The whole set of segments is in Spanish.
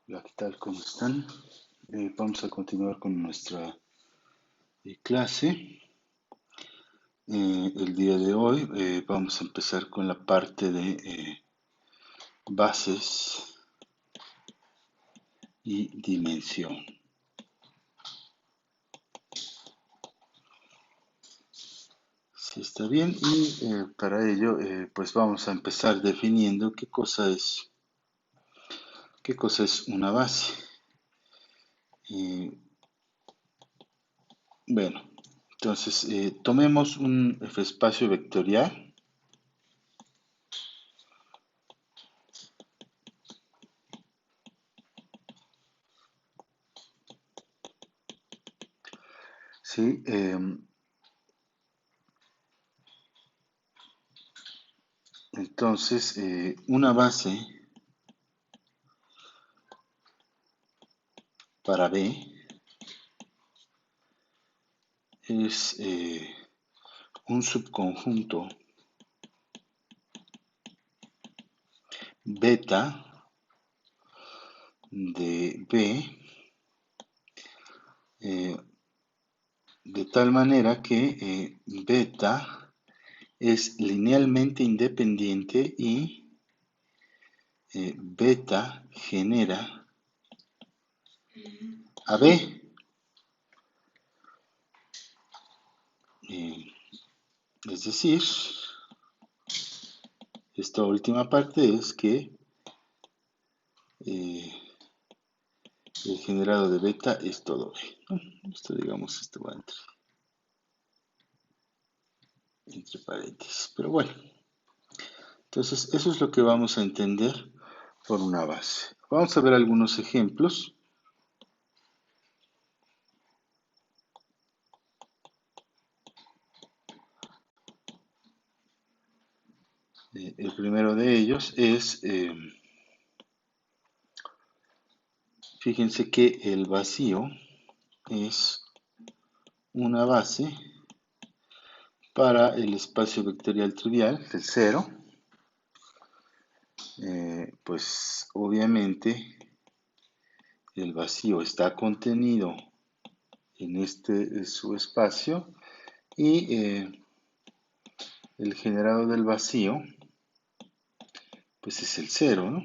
Hola, ¿qué tal? ¿Cómo están? Vamos a continuar con nuestra clase. El día de hoy vamos a empezar con la parte de bases y dimensión. Si está bien, y para ello pues vamos a empezar definiendo qué cosa es una base. Eh, bueno, entonces tomemos un espacio vectorial. ¿Sí? Entonces, una base para B es un subconjunto beta de B eh, de tal manera que beta es linealmente independiente y beta genera a B. Eh, es decir, esta última parte es que eh, el generado de beta es todo B, ¿no? Esto digamos, esto va entre paréntesis. Pero bueno, entonces eso es lo que vamos a entender por una base. Vamos a ver algunos ejemplos. El primero de ellos es, fíjense que el vacío es una base para el espacio vectorial trivial del cero. Pues obviamente el vacío está contenido en este subespacio y el generado del vacío pues es el cero, ¿no?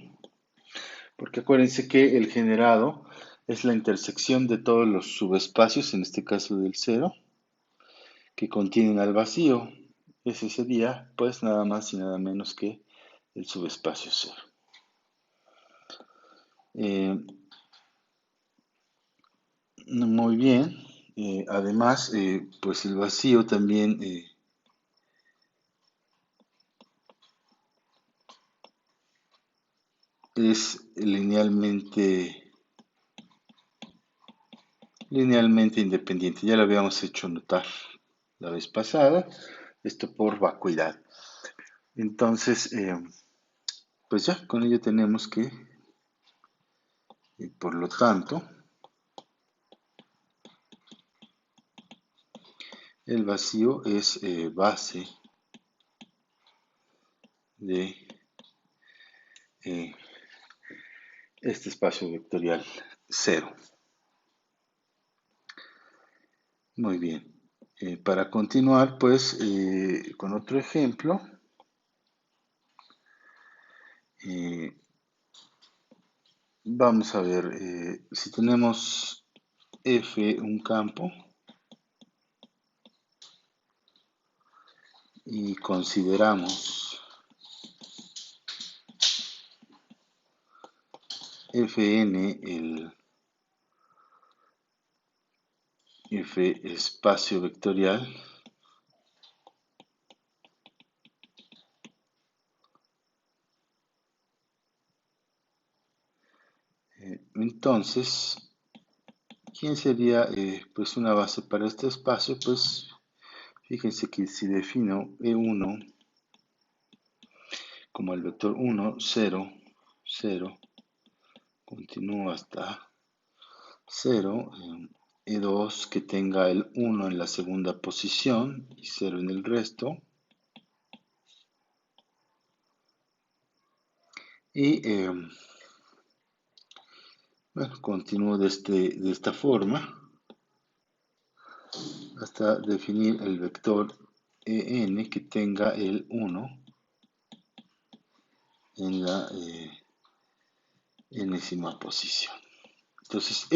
Porque acuérdense que el generado es la intersección de todos los subespacios, en este caso del cero, que contienen al vacío. Ese sería pues nada más y nada menos que el subespacio cero. Eh, Muy bien. Además, pues el vacío también es linealmente independiente. Ya lo habíamos hecho notar la vez pasada. Esto por vacuidad. Entonces, pues ya, con ello tenemos que, por lo tanto, el vacío es base de eh, este espacio vectorial cero. Muy bien. Para continuar, pues, con otro ejemplo, eh, vamos a ver si tenemos F un campo y consideramos Fn el F espacio vectorial, entonces, ¿quién sería pues una base para este espacio? Pues fíjense que si defino E1 como el vector 1, 0, 0, continúo hasta 0, E2 que tenga el 1 en la segunda posición y 0 en el resto, y Bueno, continúo de esta forma hasta definir el vector en que tenga el 1 en la enésima posición. Entonces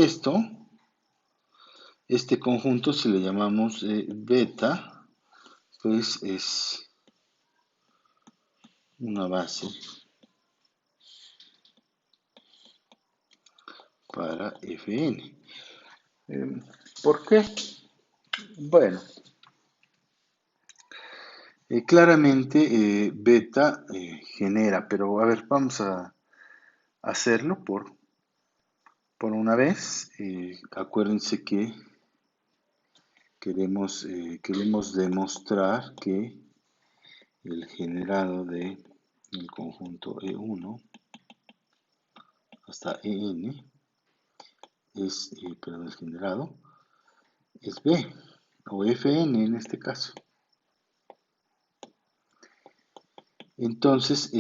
este conjunto, si le llamamos beta, pues es una base para Fn. ¿Por qué? Bueno, claramente beta genera, pero a ver, vamos a hacerlo por una vez. Acuérdense que queremos demostrar que el generado del conjunto E1 hasta En es, perdón, el generado es B, o Fn en este caso. Entonces,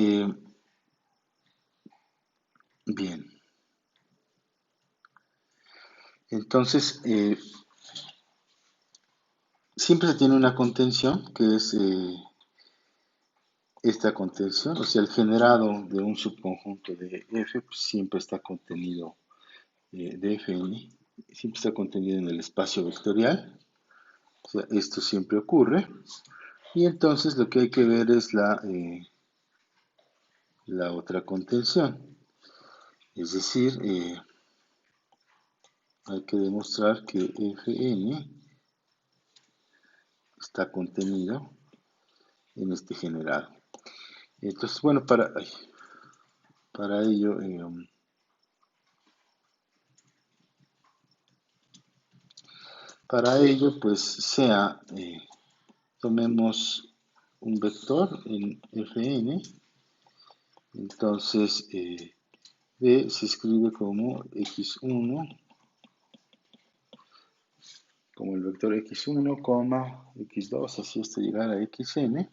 bien, entonces siempre se tiene una contención que es esta contención, o sea, el generado de un subconjunto de F pues, siempre está contenido de Fn, siempre está contenido en el espacio vectorial, o sea, esto siempre ocurre, y entonces lo que hay que ver es la otra contención, es decir, hay que demostrar que Fn está contenido en este generado. Entonces, bueno, para ello, pues tomemos un vector en Fn, entonces B se escribe como x1, como el vector x1, x2, así hasta llegar a xn.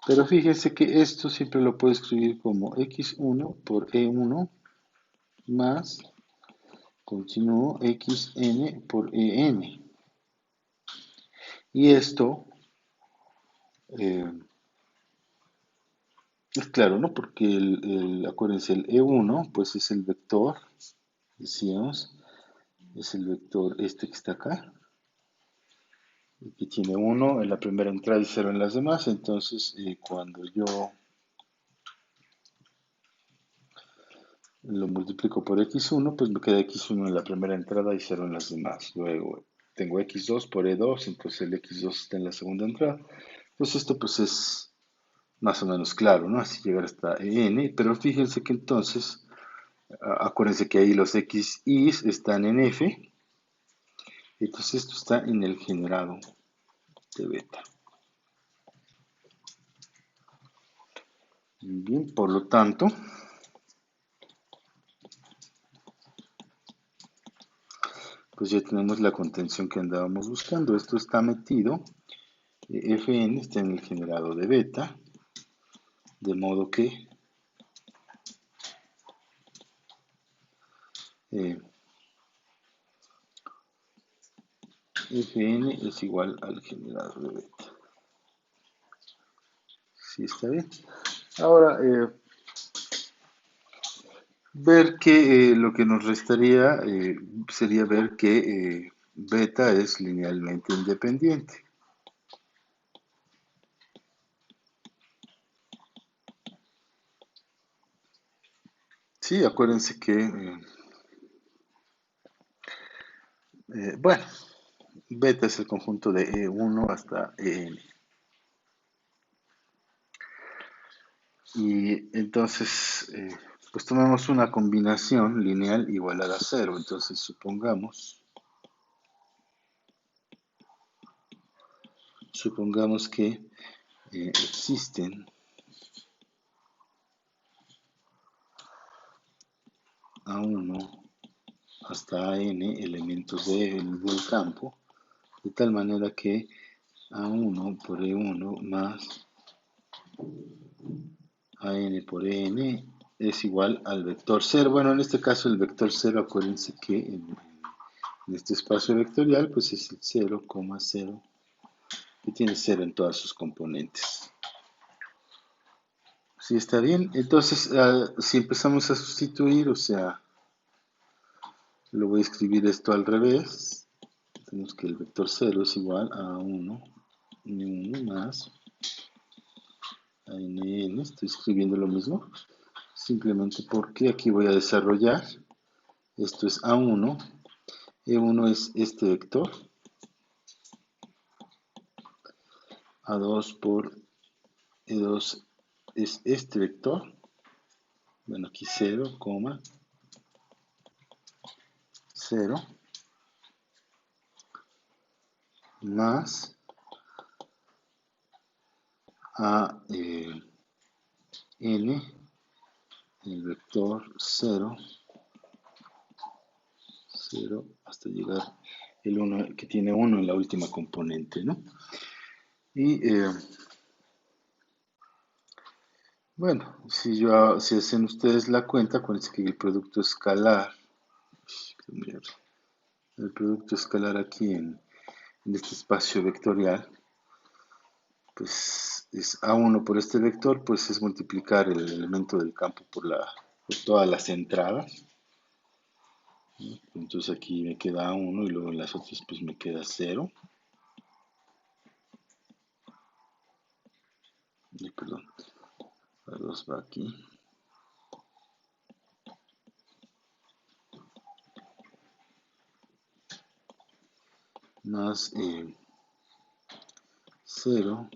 Pero fíjense que esto siempre lo puedo escribir como x1 por e1 más, continúo, xn por en. Y esto es claro, ¿no? Porque acuérdense, el e1 pues es el vector, decíamos, es el vector este que está acá, que tiene 1 en la primera entrada y 0 en las demás. Entonces, cuando yo lo multiplico por x1, pues me queda x1 en la primera entrada y 0 en las demás. Luego tengo x2 por e2, entonces el x2 está en la segunda entrada. Pues esto pues es más o menos claro, ¿no? Así llegar hasta en, pero fíjense que entonces, acuérdense que ahí los xi están en f, entonces esto está en el generado de beta. Bien, por lo tanto, pues ya tenemos la contención que andábamos buscando. Esto está metido, Fn está en el generado de beta, de modo que eh, Fn es igual al generado de beta. ¿Sí está bien? Ahora, ver que lo que nos restaría sería ver que beta es linealmente independiente. Sí, acuérdense que, bueno, beta es el conjunto de E1 hasta En. Y entonces, pues tomamos una combinación lineal igualada a 0. Entonces, supongamos que existen A1 hasta AN elementos del campo, de tal manera que A1 por E1 más AN por EN es igual al vector 0. Bueno, en este caso el vector 0, acuérdense que en este espacio vectorial, pues es el 0,0, que tiene 0 en todas sus componentes. ¿Sí está bien? Entonces, si empezamos a sustituir, o sea, lo voy a escribir esto al revés. Tenemos que el vector 0 es igual a 1, y 1 más a n, estoy escribiendo lo mismo, simplemente porque aquí voy a desarrollar, esto es A1, E1 es este vector, A2 por E2 es este vector, bueno, aquí 0, 0, más a n, el vector 0, 0, hasta llegar el 1, que tiene 1 en la última componente, ¿no? Y bueno, si hacen ustedes la cuenta, acuérdense que el producto escalar, el producto escalar aquí en este espacio vectorial, pues es A1 por este vector, pues es multiplicar el elemento del campo por todas las entradas. Entonces aquí me queda A1 y luego en las otras pues me queda 0. Perdón, A2 va aquí. Más 0,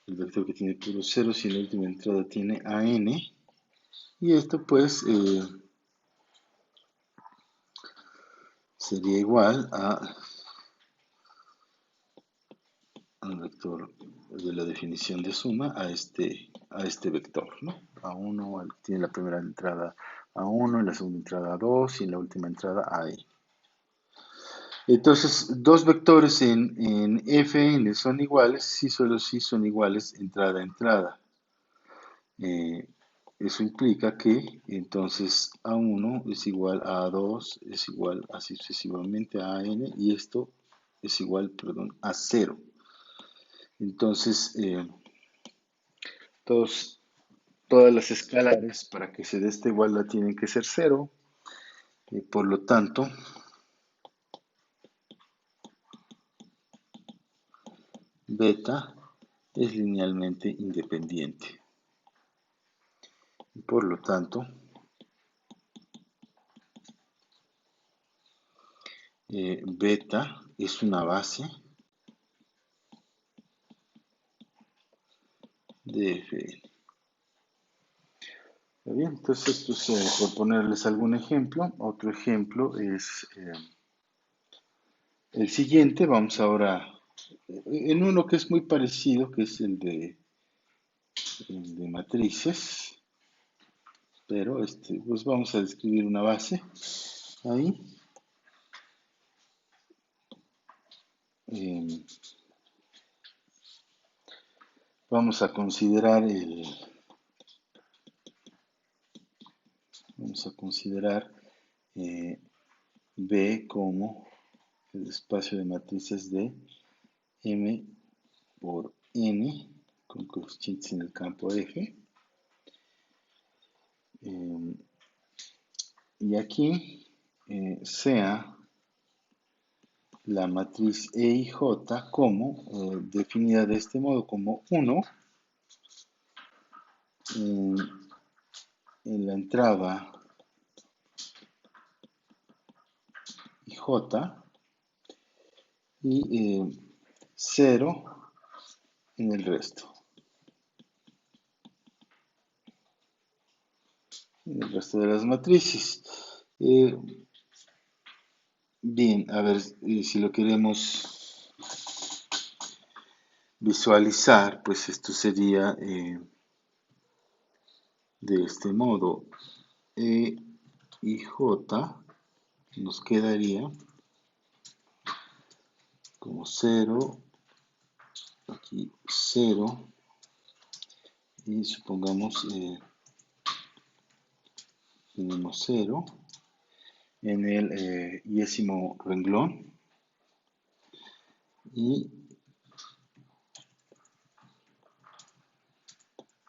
el vector que tiene puros ceros y en la última entrada tiene AN. Y esto pues sería igual al vector de la definición de suma a este vector, ¿no? A1 tiene la primera entrada A1, en la segunda entrada A2 y en la última entrada AE. Entonces, dos vectores en Fn son iguales si solo si son iguales entrada a entrada. Eso implica que entonces A1 es igual a A2, es igual así sucesivamente a AN y esto es igual, perdón, a 0. Entonces, todas las escalares para que se dé esta igualdad tienen que ser 0. Por lo tanto, beta es linealmente independiente. Por lo tanto, beta es una base de Fn. ¿Está bien? Entonces, pues, por ponerles algún ejemplo, otro ejemplo es el siguiente. Vamos ahora en uno que es muy parecido, que es el de matrices, pero pues vamos a describir una base ahí. Vamos a considerar B como el espacio de matrices de M por N con coeficientes en el campo F. Y aquí sea la matriz E y J como definida de este modo como 1 en la entrada J y 0 en el resto. En el resto de las matrices. Bien, a ver si lo queremos visualizar, pues esto sería de este modo. E y J nos quedaría como 0, aquí 0, y supongamos tenemos 0. En el yésimo renglón, y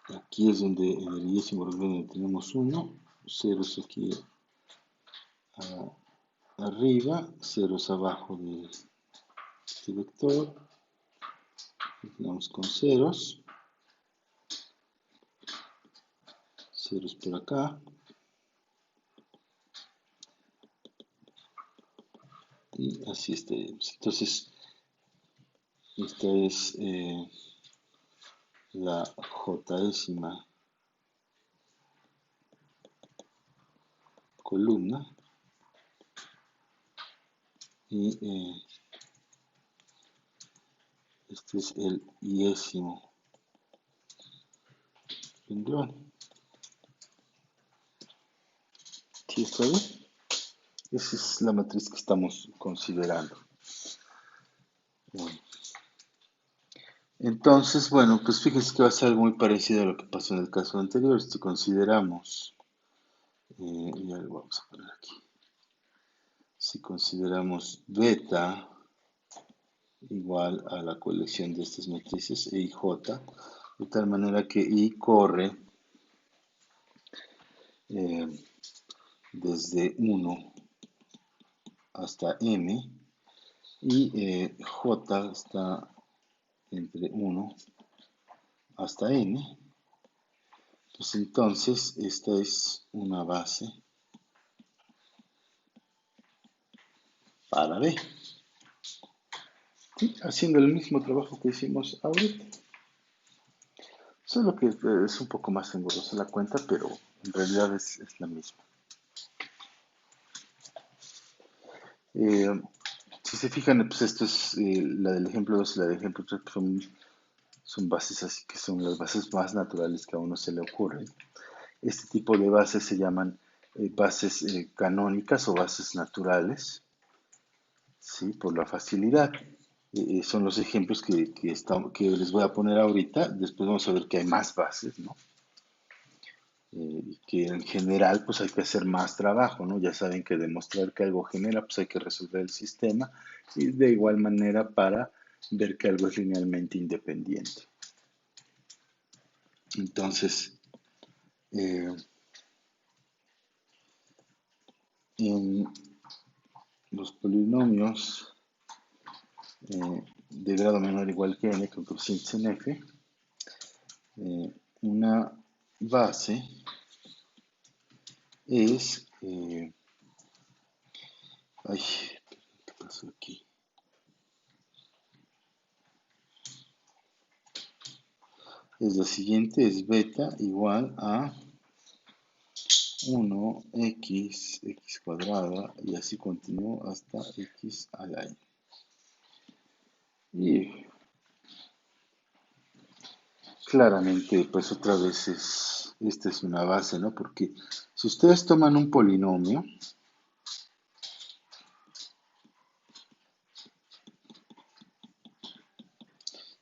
aquí es donde en el yésimo renglón tenemos 1, ceros aquí arriba, ceros abajo de este vector, tenemos con ceros por acá, y así estaremos. Entonces, esta es la j-ésima columna, y este es el yésimo renglón. ¿Sí está bien? Esa es la matriz que estamos considerando. Bueno, entonces, bueno, pues fíjense que va a ser algo muy parecido a lo que pasó en el caso anterior. Si consideramos, ya lo vamos a poner aquí, si consideramos beta igual a la colección de estas matrices E y J, de tal manera que I corre desde 1 hasta M, y J está entre 1 hasta N. Pues entonces esta es una base para B, ¿sí? Haciendo el mismo trabajo que hicimos ahorita. Solo que es un poco más engorrosa la cuenta, pero en realidad es la misma. Eh, si se fijan, pues esto es la del ejemplo 2 y la del ejemplo 3, pues son bases así que son las bases más naturales que a uno se le ocurren. Este tipo de bases se llaman bases canónicas o bases naturales, ¿sí? Por la facilidad. Son los ejemplos que les voy a poner ahorita. Después vamos a ver que hay más bases, ¿no? Y que en general pues hay que hacer más trabajo, ¿no? Ya saben que demostrar que algo genera, pues hay que resolver el sistema, y de igual manera para ver que algo es linealmente independiente. Entonces, eh, en los polinomios de grado menor o igual que n, con coeficientes en f, una base es, ay, ¿qué pasó aquí? Es la siguiente, es beta igual a 1x, x cuadrada, y así continúo hasta x a la n. Y claramente, pues otra vez esta es una base, ¿no? Porque si ustedes toman un polinomio,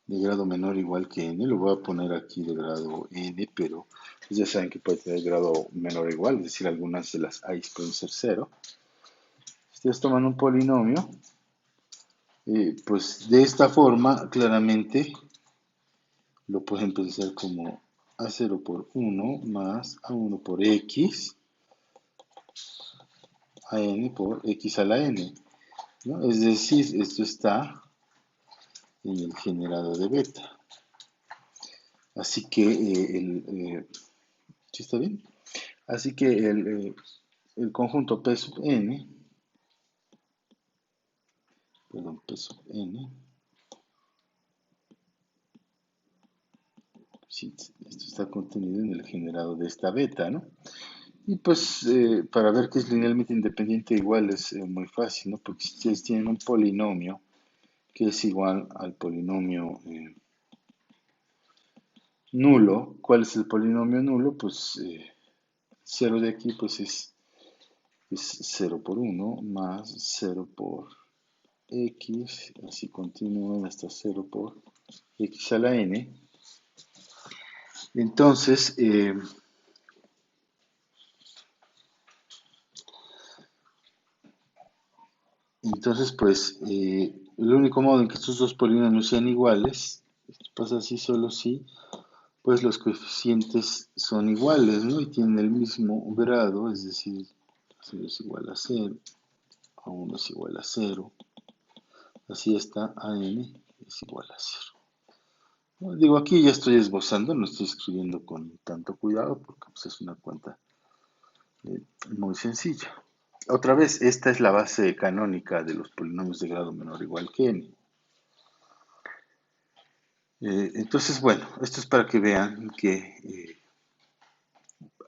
de grado menor o igual que n, lo voy a poner aquí de grado n, pero pues ya saben que puede tener grado menor o igual, es decir, algunas de las a pueden ser 0. Si ustedes toman un polinomio, pues de esta forma, claramente, lo pueden pensar como a0 por 1 más a1 por x, a n por x a la n, ¿no? Es decir, esto está en el generado de beta. Así que ¿sí está bien? Así que el conjunto P sub n, perdón, P sub n, sí, esto está contenido en el generado de esta beta, ¿no? Y pues para ver que es linealmente independiente igual es muy fácil, ¿no? Porque si ustedes tienen un polinomio que es igual al polinomio nulo, ¿cuál es el polinomio nulo? Pues 0 de aquí pues es 0 por 1 más 0 por x, así continúa hasta 0 por x a la n. Entonces, Entonces, pues, el único modo en que estos dos polinomios sean iguales, esto pasa así solo si, pues los coeficientes son iguales, ¿no? Y tienen el mismo grado, es decir, 0 es igual a 0, A1 es igual a 0, así está, AN es igual a 0. No, digo, aquí ya estoy esbozando, no estoy escribiendo con tanto cuidado porque pues, es una cuenta eh, muy sencilla. Otra vez, esta es la base canónica de los polinomios de grado menor o igual que n. Entonces, bueno, esto es para que vean que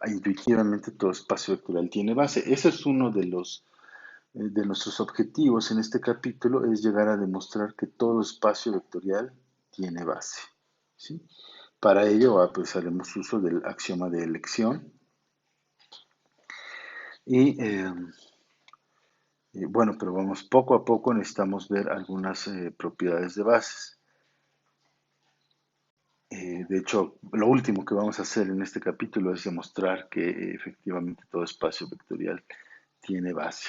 intuitivamente todo espacio vectorial tiene base. Ese es uno de nuestros objetivos en este capítulo, es llegar a demostrar que todo espacio vectorial tiene base. ¿Sí? Para ello, pues haremos uso del axioma de elección. Y bueno, pero vamos, poco a poco necesitamos ver algunas propiedades de bases. De hecho, lo último que vamos a hacer en este capítulo es demostrar que efectivamente todo espacio vectorial tiene base.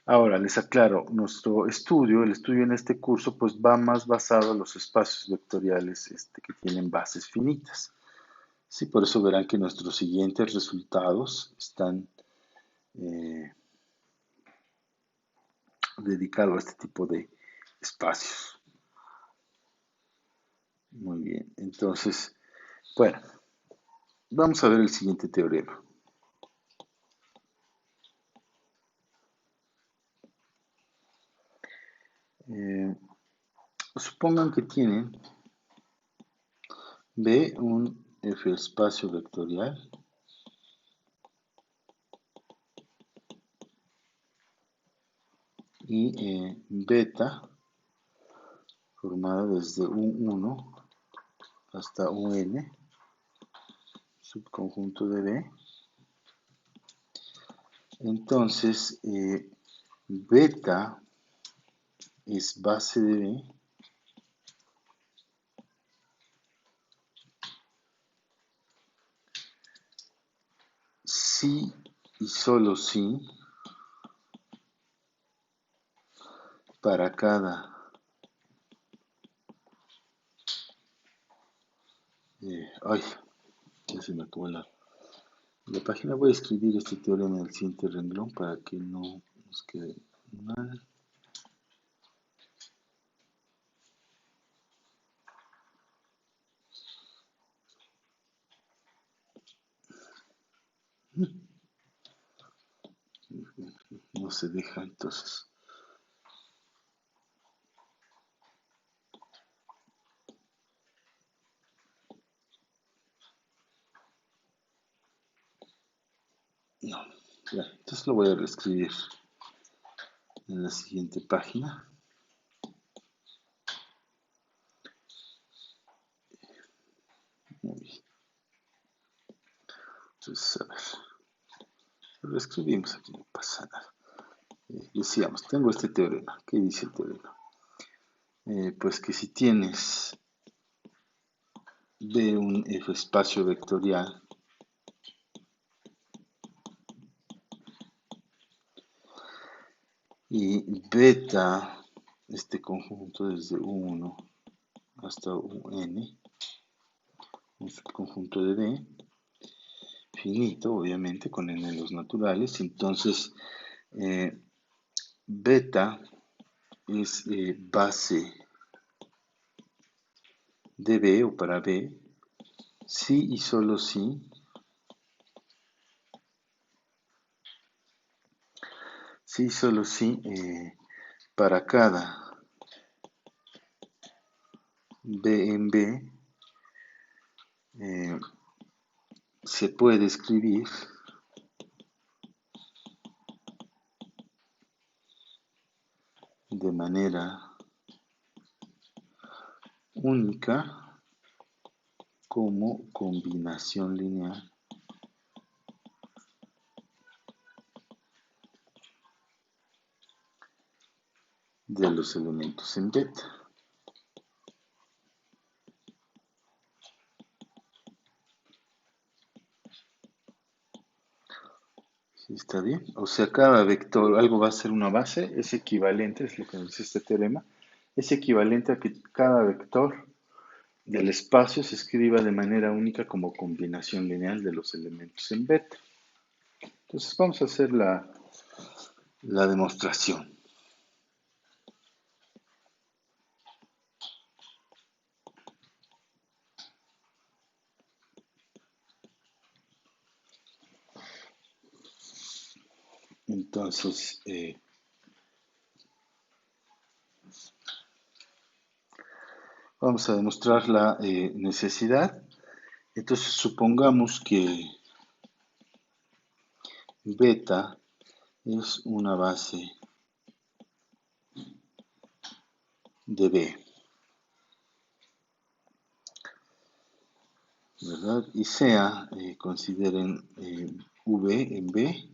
Ahora, les aclaro, nuestro estudio, el estudio en este curso, pues va más basado en los espacios vectoriales que tienen bases finitas. Sí, por eso verán que nuestros siguientes resultados están eh, dedicados a este tipo de espacios. Muy bien, entonces, bueno, vamos a ver el siguiente teorema. Eh, Supongan que tienen B un F espacio vectorial y beta formada desde un 1 hasta un n, subconjunto de B. Entonces, beta es base de B si y solo si para cada ay, ya se me acabó la página. Voy a escribir este teorema en el siguiente renglón para que no nos quede mal. No se deja, entonces. No, ya, entonces lo voy a reescribir en la siguiente página. Muy bien. Entonces, a ver, lo escribimos aquí, no pasa nada. Decíamos, tengo este teorema. ¿Qué dice el teorema? Pues que si tienes de un F espacio vectorial y beta, este conjunto desde U1 hasta UN, un subconjunto de D, finito, obviamente, con n en los naturales, entonces beta es base de B o para B, si y solo si, para cada B en B eh, se puede escribir de manera única como combinación lineal de los elementos en beta. ¿Sí está bien? O sea, cada vector, algo va a ser una base, es equivalente, es lo que nos dice este teorema, es equivalente a que cada vector del espacio se escriba de manera única como combinación lineal de los elementos en beta. Entonces vamos a hacer la demostración. Entonces, vamos a demostrar la necesidad. Entonces, supongamos que beta es una base de B, ¿verdad? Y sea, consideren V en B,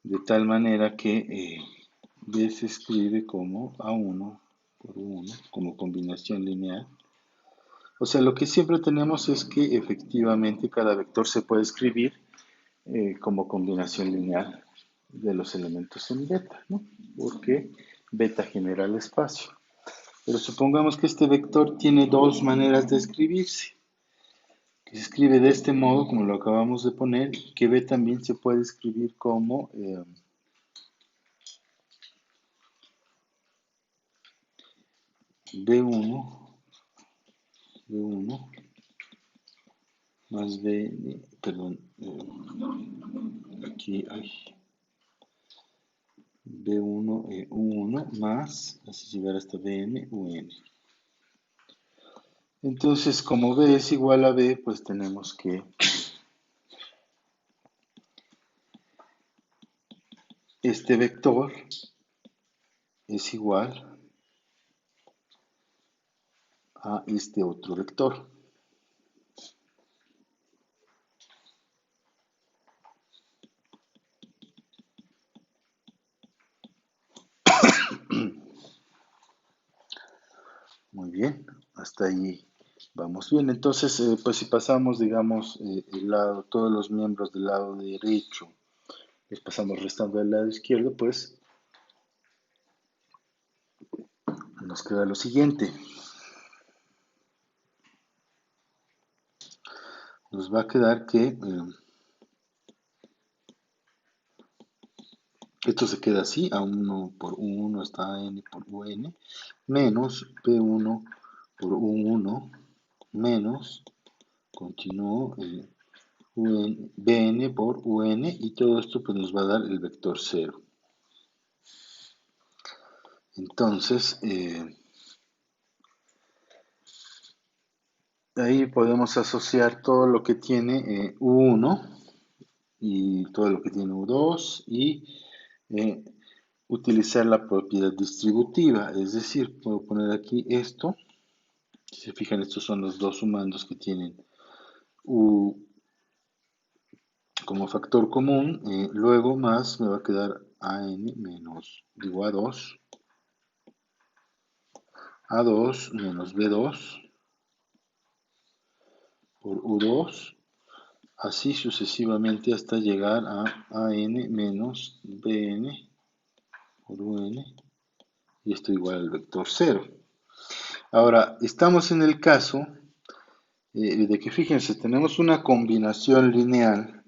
de tal manera que B se escribe como A1 por 1, como combinación lineal. O sea, lo que siempre tenemos es que efectivamente cada vector se puede escribir como combinación lineal de los elementos en beta, ¿no? Porque beta genera el espacio. Pero supongamos que este vector tiene dos maneras de escribirse. Que se escribe de este modo, como lo acabamos de poner, que B también se puede escribir como B1, B1 más B, perdón, aquí hay B1 U1 más, así llegar hasta BN UN. Entonces, como B es igual a B, pues tenemos que este vector es igual a este otro vector. Muy bien, hasta ahí vamos bien. Entonces, pues si pasamos, digamos, todos los miembros del lado derecho, les pasamos restando del lado izquierdo, pues nos queda lo siguiente. Nos va a quedar que esto se queda así, A1 por U1 está N por UN, menos P1 por U1, menos, continúo, Bn por Un, y todo esto pues nos va a dar el vector 0. Entonces, ahí podemos asociar todo lo que tiene U1 y todo lo que tiene U2 y eh, utilizar la propiedad distributiva, es decir, puedo poner aquí esto. Si se fijan, estos son los dos sumandos que tienen U como factor común, luego más me va a quedar AN menos, digo A2 menos B2 por U2, así sucesivamente hasta llegar a AN menos BN por UN, y esto igual al vector 0. Ahora, estamos en el caso de que, fíjense, tenemos una combinación lineal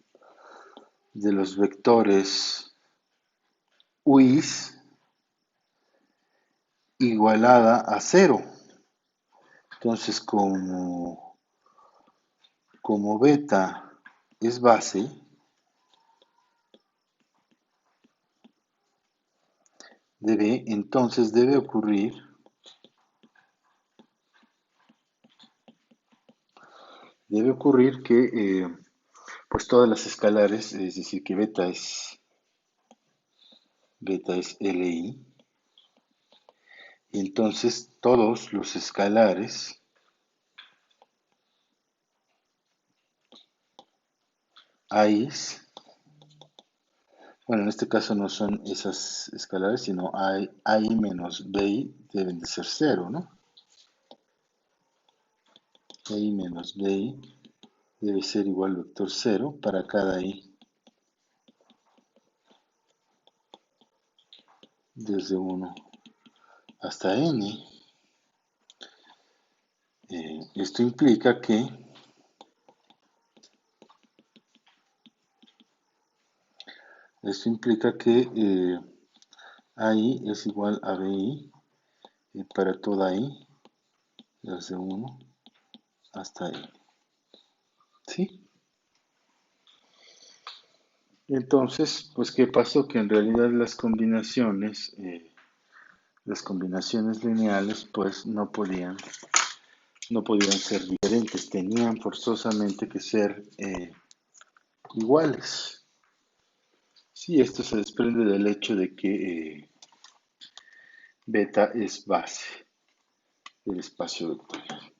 de los vectores UIs igualada a 0. Entonces, como beta es base, entonces debe ocurrir que pues todas las escalares, es decir, que beta es Li, y entonces todos los escalares I's, bueno, en este caso no son esas escalares, sino I menos BI deben de ser 0, ¿no? I menos BI debe ser igual al vector 0 para cada I. desde 1 hasta n. Esto implica que AI es igual a BI para toda I desde 1 hasta n. ¿Sí? Entonces, pues, ¿qué pasó? Que en realidad las combinaciones lineales, pues, no podían ser diferentes, tenían forzosamente que ser iguales. Sí, esto se desprende del hecho de que beta es base del espacio vectorial.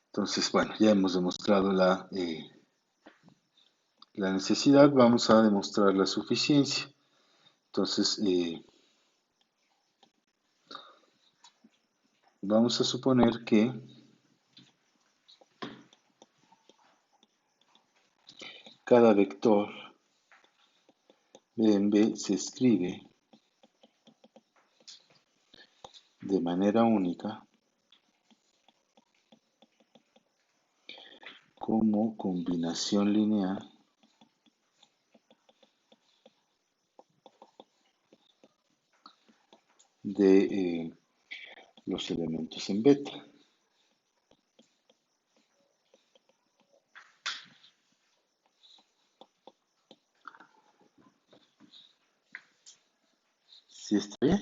Entonces, bueno, ya hemos demostrado la necesidad, vamos a demostrar la suficiencia. Entonces, vamos a suponer que cada vector B en B se escribe de manera única como combinación lineal de los elementos en beta. ¿Sí está bien?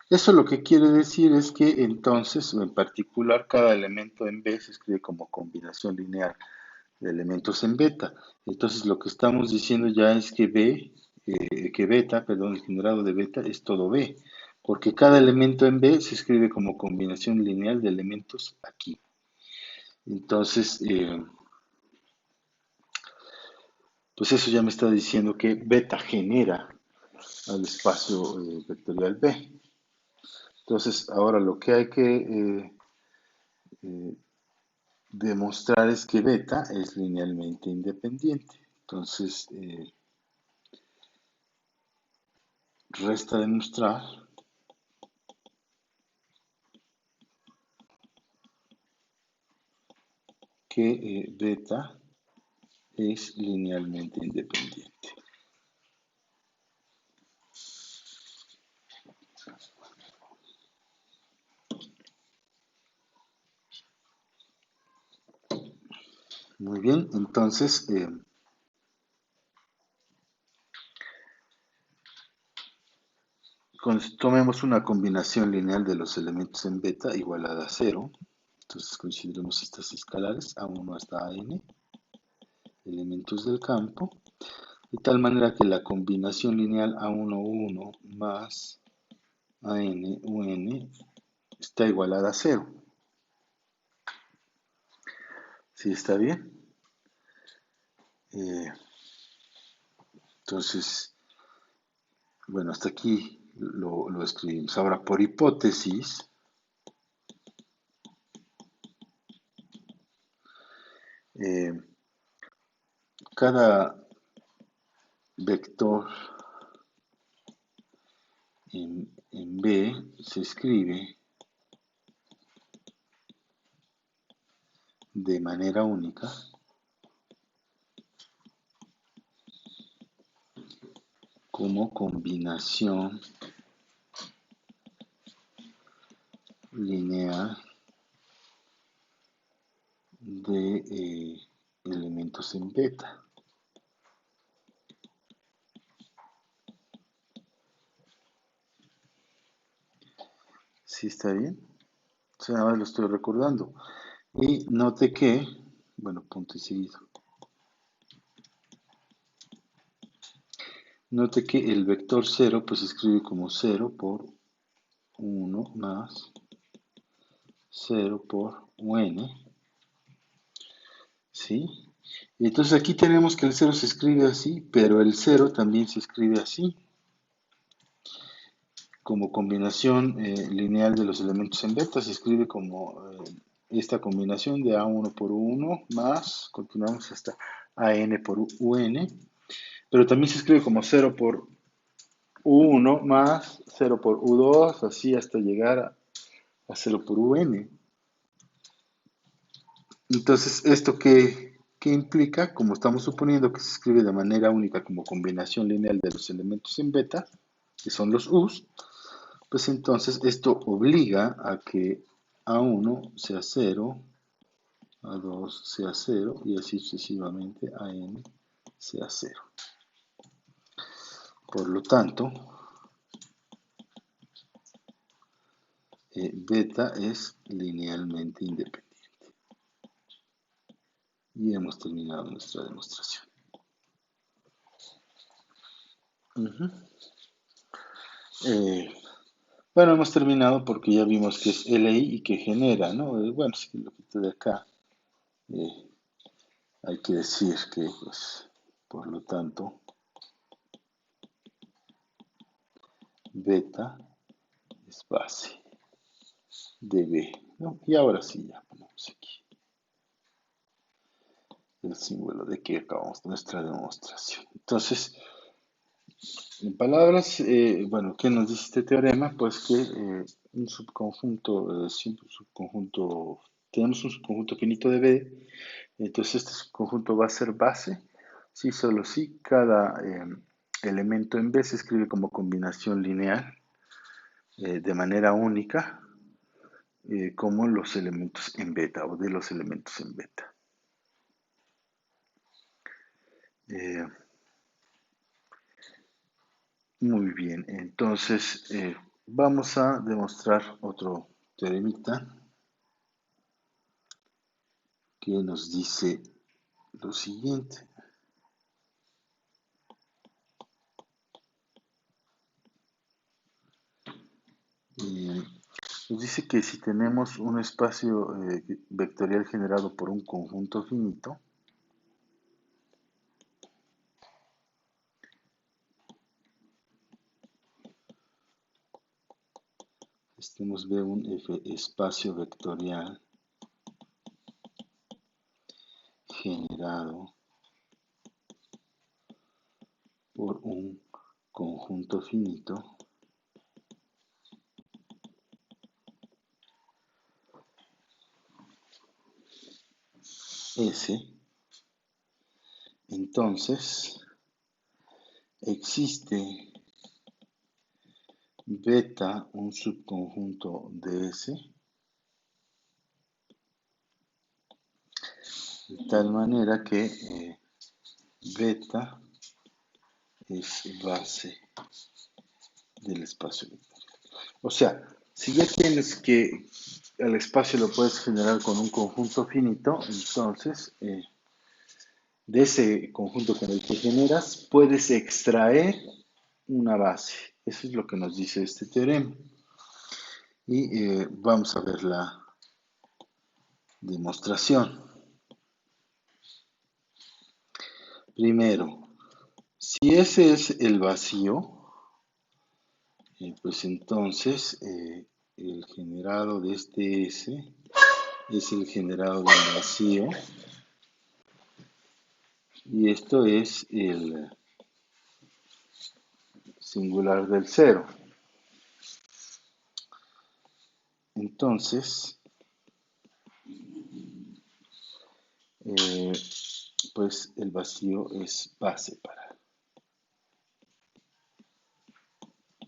Eso lo que quiere decir es que entonces, en particular, cada elemento en B se escribe como combinación lineal de elementos en beta. Entonces, lo que estamos diciendo ya es que beta, perdón, el generado de beta es todo B, porque cada elemento en B se escribe como combinación lineal de elementos aquí. Entonces, pues eso ya me está diciendo que beta genera al espacio vectorial B. Entonces, ahora lo que hay que demostrar es que beta es linealmente independiente. Entonces, resta demostrar que beta es linealmente independiente. Muy bien, entonces tomemos una combinación lineal de los elementos en beta igualada a 0. Entonces consideremos estas escalares A1 hasta AN, elementos del campo, de tal manera que la combinación lineal A1, más AN, UN está igualada a 0. ¿Sí está bien? Entonces, bueno, hasta aquí lo escribimos. Ahora, por hipótesis, cada vector en B se escribe de manera única como combinación lineal de elementos en beta. ¿Sí está bien? O sea, nada más lo estoy recordando. Y note que, bueno, punto y seguido. Note que el vector 0 pues se escribe como 0 por 1 más 0 por UN. ¿Sí? Y entonces aquí tenemos que el 0 se escribe así, pero el 0 también se escribe así, como combinación lineal de los elementos en beta, se escribe como esta combinación de A1 por 1 más, continuamos hasta AN por UN, pero también se escribe como 0 por U1 más 0 por U2, así hasta llegar a 0 por UN. Entonces, ¿esto qué implica? Como estamos suponiendo que se escribe de manera única como combinación lineal de los elementos en beta, que son los U's, pues entonces esto obliga a que A1 sea 0, A2 sea 0 y así sucesivamente AN sea 0. Por lo tanto, beta es linealmente independiente. Y hemos terminado nuestra demostración. Bueno, hemos terminado porque ya vimos que es LI y que genera, ¿no? Bueno, si lo quito de acá, eh, hay que decir que, pues, por lo tanto, beta es base de B, ¿no? Y ahora sí, ya ponemos aquí el símbolo de que acabamos nuestra demostración. Entonces, en palabras, bueno, ¿qué nos dice este teorema? Pues que un subconjunto, siempre un subconjunto, tenemos un subconjunto finito de B, entonces este subconjunto va a ser base, si solo si cada elemento en B se escribe como combinación lineal de manera única, como los elementos en beta o de los elementos en beta. Eh, Muy bien, entonces vamos a demostrar otro teoremita que nos dice lo siguiente. Nos dice que si tenemos un espacio vectorial generado por un conjunto finito, tenemos B un espacio vectorial generado por un conjunto finito S, entonces existe beta un subconjunto de S de tal manera que beta es base del espacio vectorial. O sea, si ya tienes que el espacio lo puedes generar con un conjunto finito, entonces de ese conjunto con el que generas puedes extraer una base. Eso es lo que nos dice este teorema. Y vamos a ver la demostración. Primero, si ese es el vacío, pues entonces el generado de este S es el generado del vacío y esto es el singular del cero. Entonces, pues el vacío es base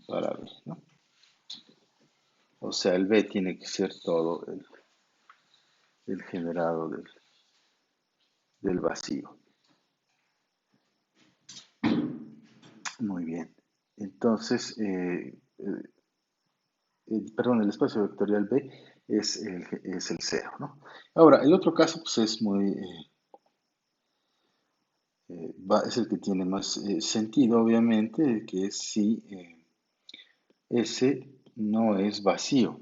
para B, ¿no? O sea, el B tiene que ser todo el generado del vacío. Muy bien. Entonces, perdón, el espacio vectorial B es el cero, ¿no? Ahora, el otro caso pues, es muy, es el que tiene más sentido, obviamente, que es si S no es vacío.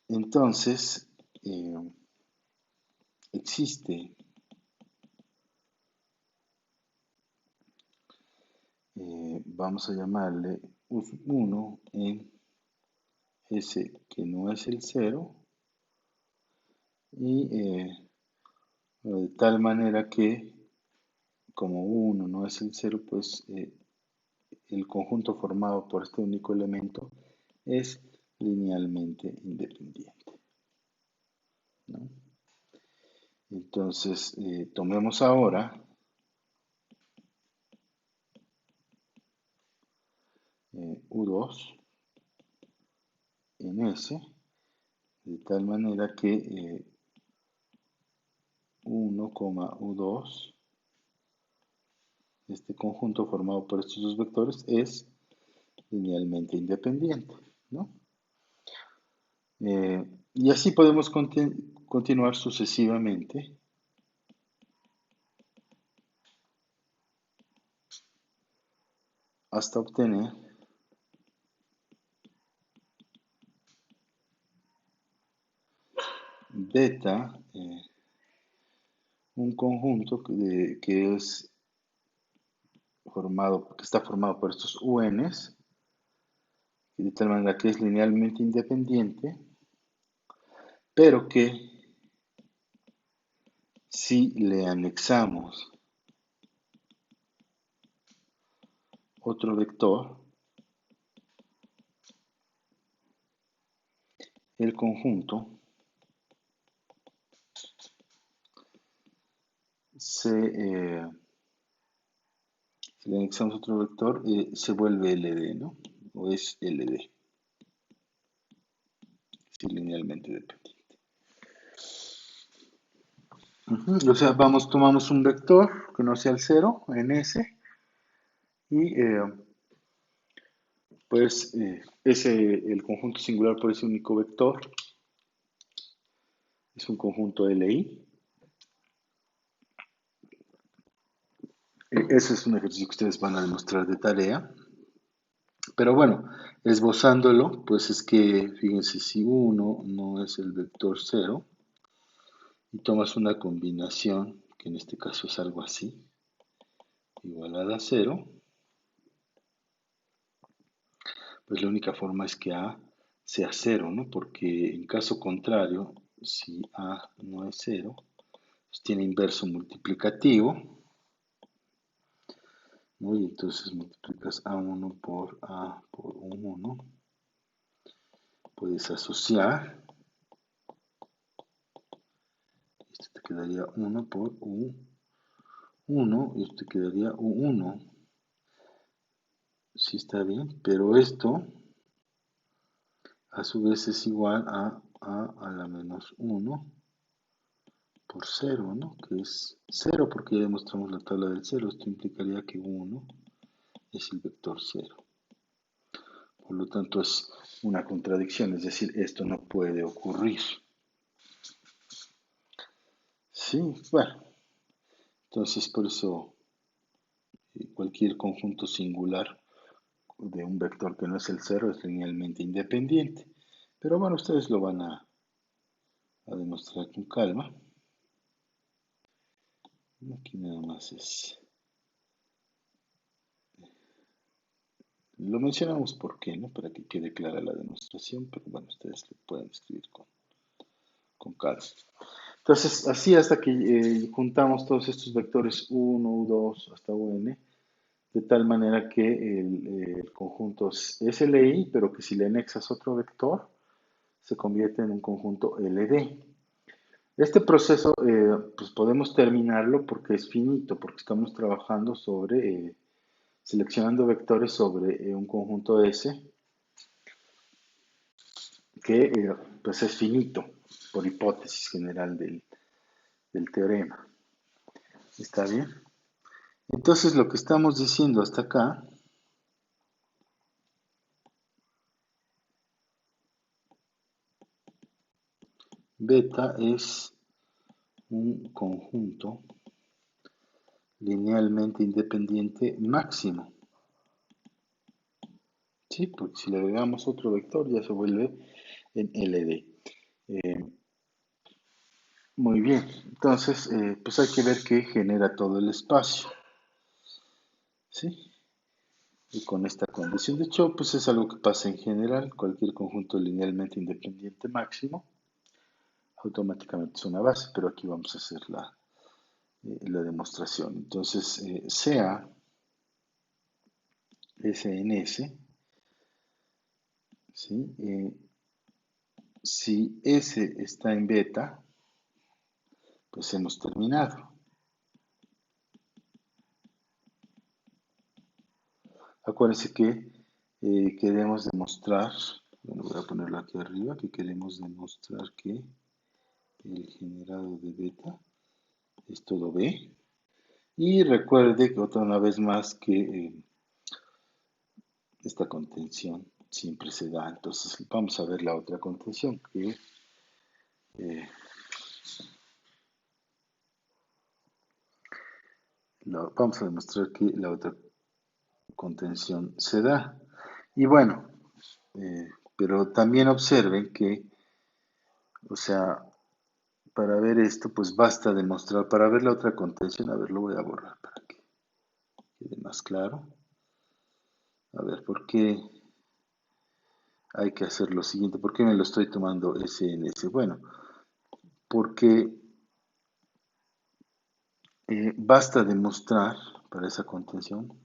Entonces, existe vamos a llamarle US1 en S que no es el cero y de tal manera que como 1 no es el 0, pues el conjunto formado por este único elemento es linealmente independiente, ¿no? Entonces, tomemos ahora U2 en S, de tal manera que 1, U2, este conjunto formado por estos dos vectores es linealmente independiente, ¿no? Y así podemos continuar sucesivamente hasta obtener beta, un conjunto que está formado por estos UNs, de tal manera que es linealmente independiente, pero que si le anexamos otro vector, el conjunto si le anexamos otro vector, se vuelve LD, ¿no? O es LD, es linealmente dependiente. O sea, tomamos un vector que no sea el 0 en S y pues el conjunto singular por ese único vector es un conjunto LI. Ese es un ejercicio que ustedes van a demostrar de tarea. Pero bueno, esbozándolo, pues es que, fíjense, si 1 no es el vector 0, y tomas una combinación, que en este caso es algo así, igualada a 0, pues la única forma es que A sea 0, ¿no? Porque en caso contrario, si A no es 0, pues tiene inverso multiplicativo, ¿no? Y entonces multiplicas A1 por A por 1, puedes asociar, esto te quedaría 1 por U1, y esto te quedaría U1, sí está bien, pero esto a su vez es igual a A la menos 1 por 0, ¿no? Que es 0 porque ya demostramos la tabla del 0. Esto implicaría que 1 es el vector 0. Por lo tanto es una contradicción, es decir, esto no puede ocurrir. Sí, bueno, entonces por eso cualquier conjunto singular de un vector que no es el 0 es linealmente independiente. Pero bueno, ustedes lo van a demostrar con calma. Aquí nada más es... Lo mencionamos por qué, ¿no? Para que quede clara la demostración, pero bueno, ustedes lo pueden escribir con calma. Entonces, así hasta que juntamos todos estos vectores 1, U2 hasta UN, de tal manera que el conjunto es LI, pero que si le anexas otro vector, se convierte en un conjunto LD. Este proceso, pues podemos terminarlo porque es finito, porque estamos trabajando sobre, seleccionando vectores sobre un conjunto S que pues es finito, por hipótesis general del teorema. ¿Está bien? Entonces lo que estamos diciendo hasta acá beta es un conjunto linealmente independiente máximo. ¿Sí? Porque si le agregamos otro vector ya se vuelve en LD. Muy bien, entonces pues hay que ver qué genera todo el espacio. ¿Sí? Y con esta condición de Chow, pues es algo que pasa en general, cualquier conjunto linealmente independiente máximo automáticamente es una base, pero aquí vamos a hacer la demostración. Entonces, sea S en S, ¿sí? Si S está en beta, pues hemos terminado. Acuérdense que queremos demostrar, bueno, voy a ponerlo aquí arriba, que queremos demostrar que el generado de beta es todo B. Y recuerde que otra una vez más que esta contención siempre se da. Entonces vamos a ver la otra contención que vamos a demostrar que la otra contención se da. Y bueno, pero también observen que, o sea, para ver esto, pues basta demostrar, para ver la otra contención, a ver, lo voy a borrar para que quede más claro. A ver, ¿por qué hay que hacer lo siguiente? ¿Por qué me lo estoy tomando S en S? Bueno, porque basta demostrar para esa contención,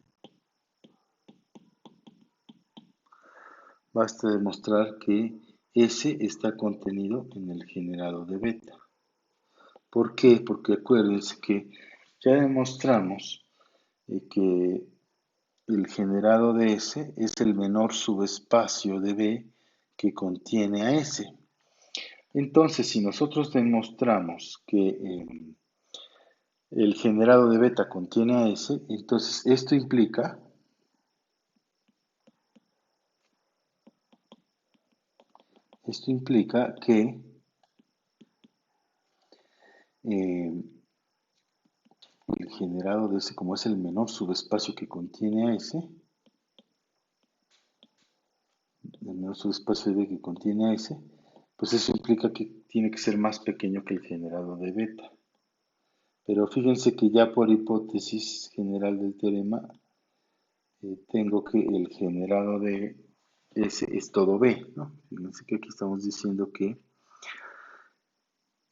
basta demostrar que S está contenido en el generado de beta. ¿Por qué? Porque acuérdense que ya demostramos que el generado de S es el menor subespacio de B que contiene a S. Entonces, si nosotros demostramos que el generado de beta contiene a S, entonces esto implica que el generado de S, como es el menor subespacio que contiene a S, el menor subespacio de B que contiene a S, pues eso implica que tiene que ser más pequeño que el generado de beta. Pero fíjense que ya por hipótesis general del teorema, tengo que el generado de S es todo B, ¿no? Fíjense que aquí estamos diciendo que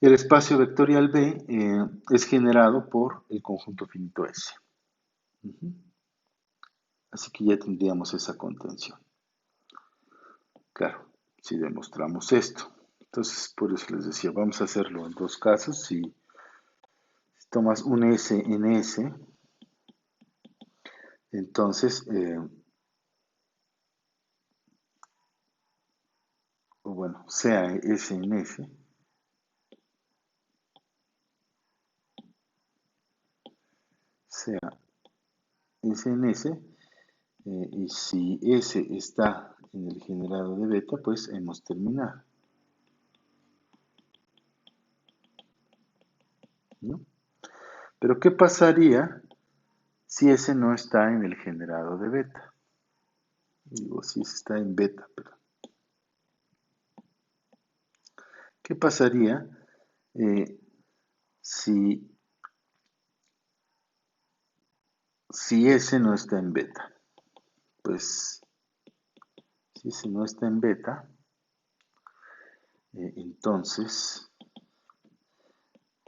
el espacio vectorial B es generado por el conjunto finito S. Así que ya tendríamos esa contención. Claro, si demostramos esto. Entonces, por eso les decía, vamos a hacerlo en dos casos. Si tomas un S en S, entonces, o bueno, sea S en S, sea S en S, y si S está en el generado de beta, pues hemos terminado, ¿no? Pero ¿qué pasaría si S no está en el generado de beta? Digo, si S está en beta, pero ¿qué pasaría eh, si, si S no está en beta? Pues si S no está en beta, entonces,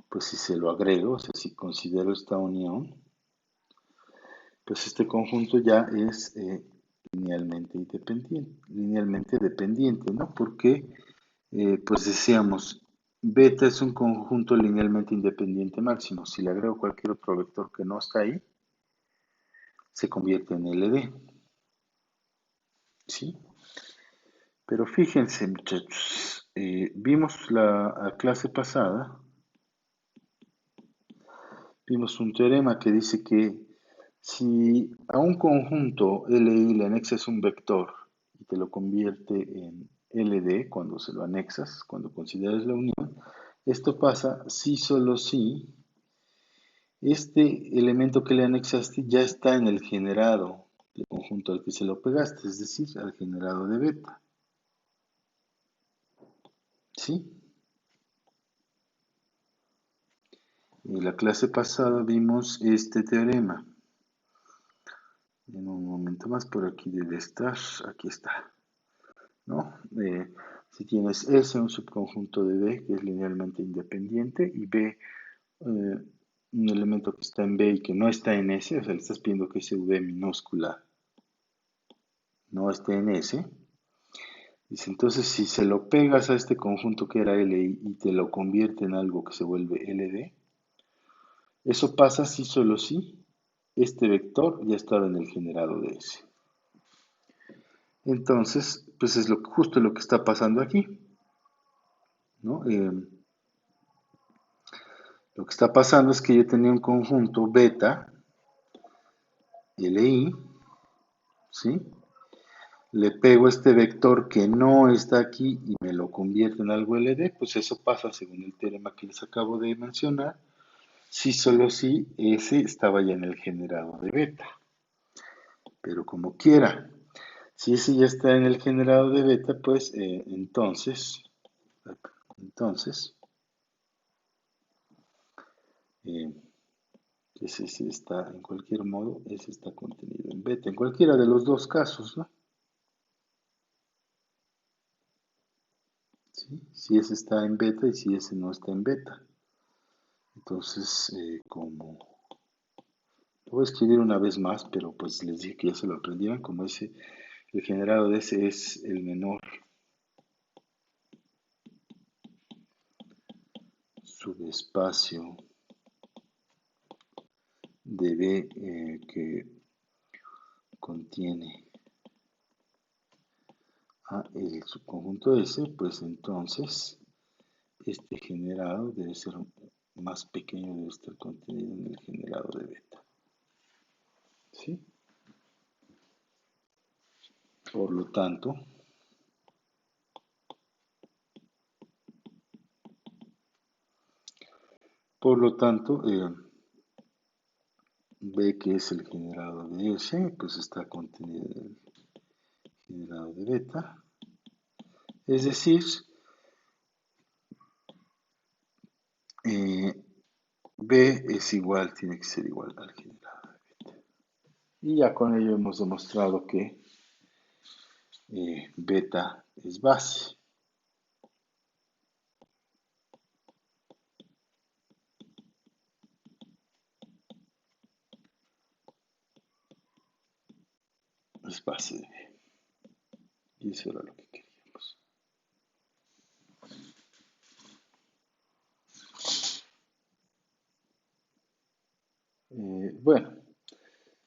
pues si se lo agrego, o sea, si considero esta unión, pues este conjunto ya es linealmente dependiente, ¿no? Porque, pues decíamos, beta es un conjunto linealmente independiente máximo. Si le agrego cualquier otro vector que no está ahí, se convierte en LD, ¿sí? Pero fíjense, muchachos, vimos la clase pasada, vimos un teorema que dice que si a un conjunto LI le anexas un vector y te lo convierte en LD cuando se lo anexas, cuando consideras la unión, esto pasa si solo si este elemento que le anexaste ya está en el generado del conjunto al que se lo pegaste, es decir, al generado de beta. ¿Sí? En la clase pasada vimos este teorema. En un momento más, por aquí debe estar, aquí está, ¿no? Si tienes S, un subconjunto de B que es linealmente independiente, y B, un elemento que está en B y que no está en S, o sea, le estás pidiendo que ese V minúscula no esté en S. Dice, entonces si se lo pegas a este conjunto que era LI y te lo convierte en algo que se vuelve LD, eso pasa si solo si este vector ya estaba en el generado de S. Entonces, pues es justo lo que está pasando aquí, ¿no? Lo que está pasando es que yo tenía un conjunto beta, LI, ¿sí? Le pego este vector que no está aquí y me lo convierte en algo LD, pues eso pasa según el teorema que les acabo de mencionar, si solo si S estaba ya en el generado de beta. Pero como quiera, si ese ya está en el generado de beta, pues entonces, eh, ese sí está, en cualquier modo, ese está contenido en beta, en cualquiera de los dos casos, ¿no? ¿Sí? Si ese está en beta y si ese no está en beta. Entonces, como lo voy a escribir una vez más, pero pues les dije que ya se lo aprendieran, como ese, el generado de ese es el menor subespacio de B que contiene a el subconjunto S, pues entonces este generado debe ser más pequeño, debe estar contenido en el generado de beta. ¿Sí? Por lo tanto, B que es el generado de S, pues está contenido en el generado de beta. Es decir, eh, B es igual, tiene que ser igual al generado de beta. Y ya con ello hemos demostrado que beta es base. Es base de B. Y eso era lo que queríamos. Bueno,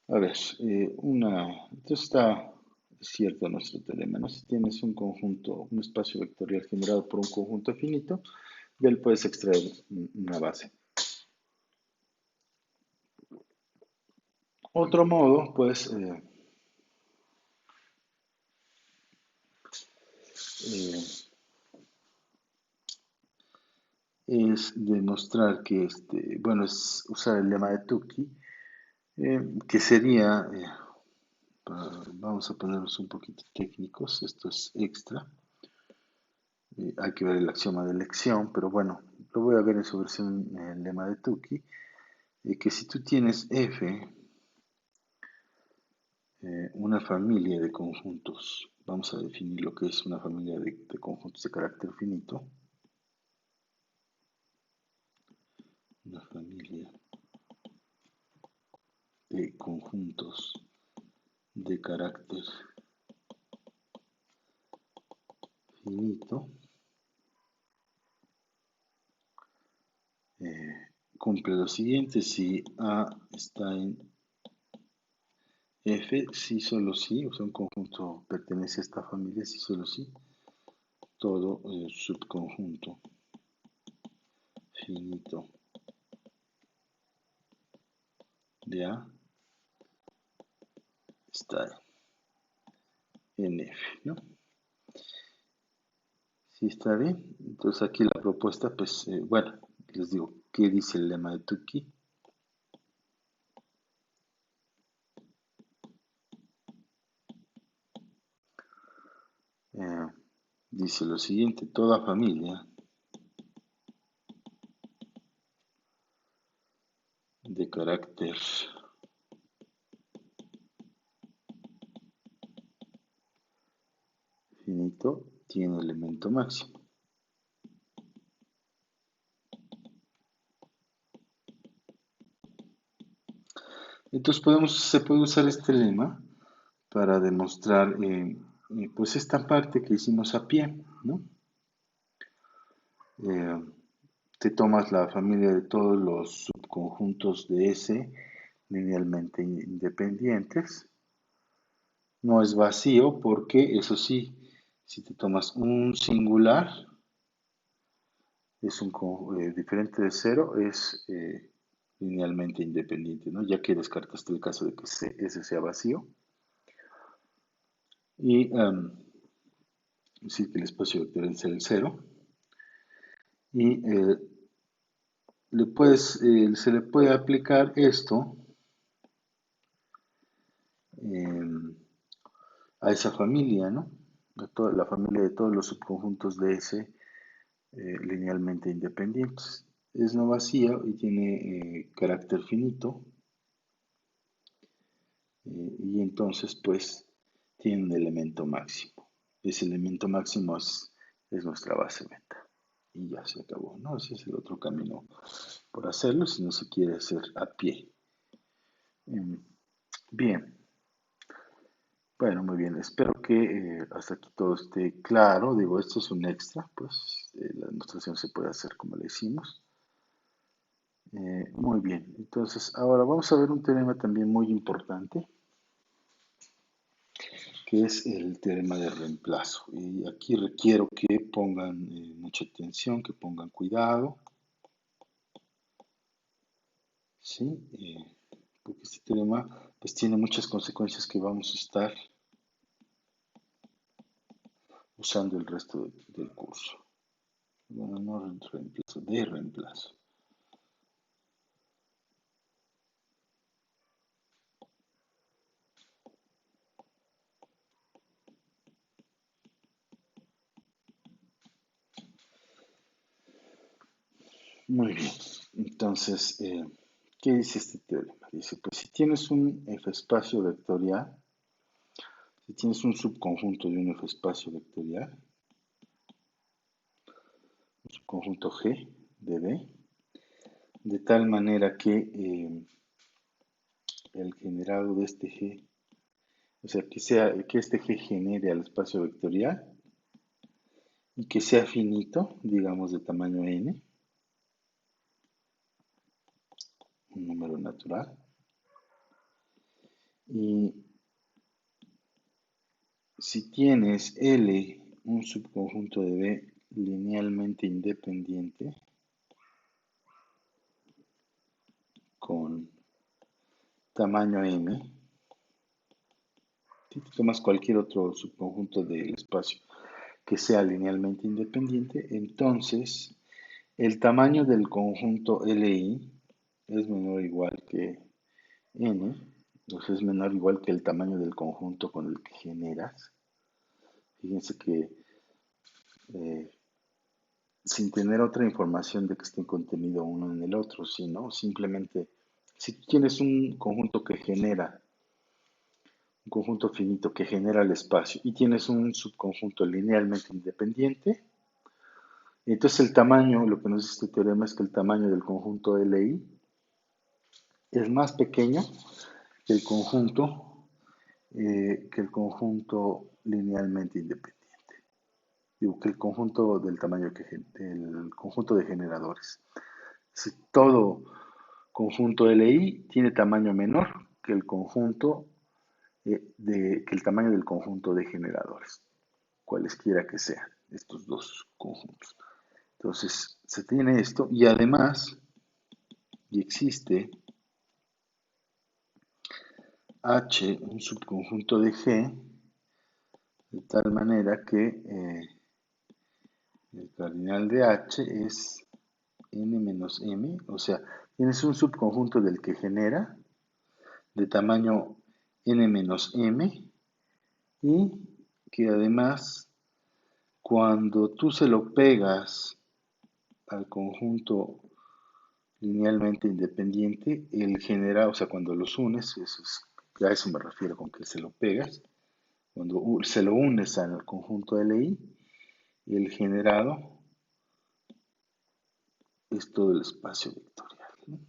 a ver, entonces está cierto nuestro teorema, ¿no? Si tienes un conjunto, un espacio vectorial generado por un conjunto finito, de él puedes extraer una base. Otro modo, pues, eh, es demostrar que, bueno, es usar el lema de Tukey, que sería, vamos a ponernos un poquito técnicos, esto es extra, hay que ver el axioma de elección, pero bueno, lo voy a ver en su versión, el lema de Tukey, que si tú tienes F, una familia de conjuntos, vamos a definir lo que es una familia de conjuntos de carácter finito, una familia de conjuntos de carácter finito, cumple lo siguiente: si A está en F, si solo si, o sea, un conjunto pertenece a esta familia, si solo si, todo subconjunto finito de A está en F, ¿no? Si está bien, entonces aquí la propuesta, pues, bueno, les digo, ¿qué dice el lema de Tukey? Eh, dice lo siguiente: toda familia de carácter finito tiene elemento máximo. Entonces se puede usar este lema para demostrar pues esta parte que hicimos a pie, ¿no? Eh, Te tomas la familia de todos los subconjuntos de S linealmente independientes. No es vacío porque, eso sí, si te tomas un singular, es diferente de cero, es linealmente independiente, ¿no? Ya que descartaste el caso de que ese sea vacío. Y sí que el espacio vectorial es el cero. Y se le puede aplicar esto eh, a esa familia, ¿no? A toda la familia de todos los subconjuntos de S linealmente independientes. Es no vacío y tiene carácter finito. Y entonces, pues, tiene un elemento máximo. Ese elemento máximo es nuestra base beta. Y ya se acabó, ¿no? Ese es el otro camino por hacerlo si no se quiere hacer a pie. Bien, bueno, muy bien. Espero que hasta aquí todo esté claro. Digo, esto es un extra, pues la demostración se puede hacer como le hicimos. Muy bien, entonces ahora vamos a ver un teorema también muy importante, que es el teorema de reemplazo. Y aquí requiero que pongan mucha atención, que pongan cuidado, ¿sí? Porque este teorema pues tiene muchas consecuencias que vamos a estar usando el resto del curso. Bueno, no reemplazo, de reemplazo. Muy bien, entonces, ¿qué dice este teorema? Dice, pues si tienes un F espacio vectorial, si tienes un subconjunto de un F espacio vectorial, un subconjunto G de B, de tal manera que el generado de este G, o sea, que este G genere al espacio vectorial y que sea finito, digamos de tamaño n, un número natural, y si tienes L, un subconjunto de B linealmente independiente con tamaño m, si te tomas cualquier otro subconjunto del espacio que sea linealmente independiente, entonces el tamaño del conjunto Li es menor o igual que n, entonces es menor o igual que el tamaño del conjunto con el que generas. Fíjense que eh, sin tener otra información de que esté contenido uno en el otro, sino simplemente si tienes un conjunto que genera, un conjunto finito que genera el espacio y tienes un subconjunto linealmente independiente, entonces el tamaño, lo que nos dice este teorema es que el tamaño del conjunto Li es más pequeño que que el conjunto linealmente independiente. Digo, que el conjunto del tamaño el conjunto de generadores. Si todo conjunto LI tiene tamaño menor que el conjunto que el tamaño del conjunto de generadores, cualesquiera que sean estos dos conjuntos. Entonces, se tiene esto y además, y existe H, un subconjunto de G, de tal manera que el cardinal de H es n menos m, o sea, tienes un subconjunto del que genera de tamaño n menos m y que además cuando tú se lo pegas al conjunto linealmente independiente, el generado, o sea, cuando los unes, a eso me refiero con que se lo pegas, cuando se lo unes al conjunto LI, el generado es todo el espacio vectorial, ¿no?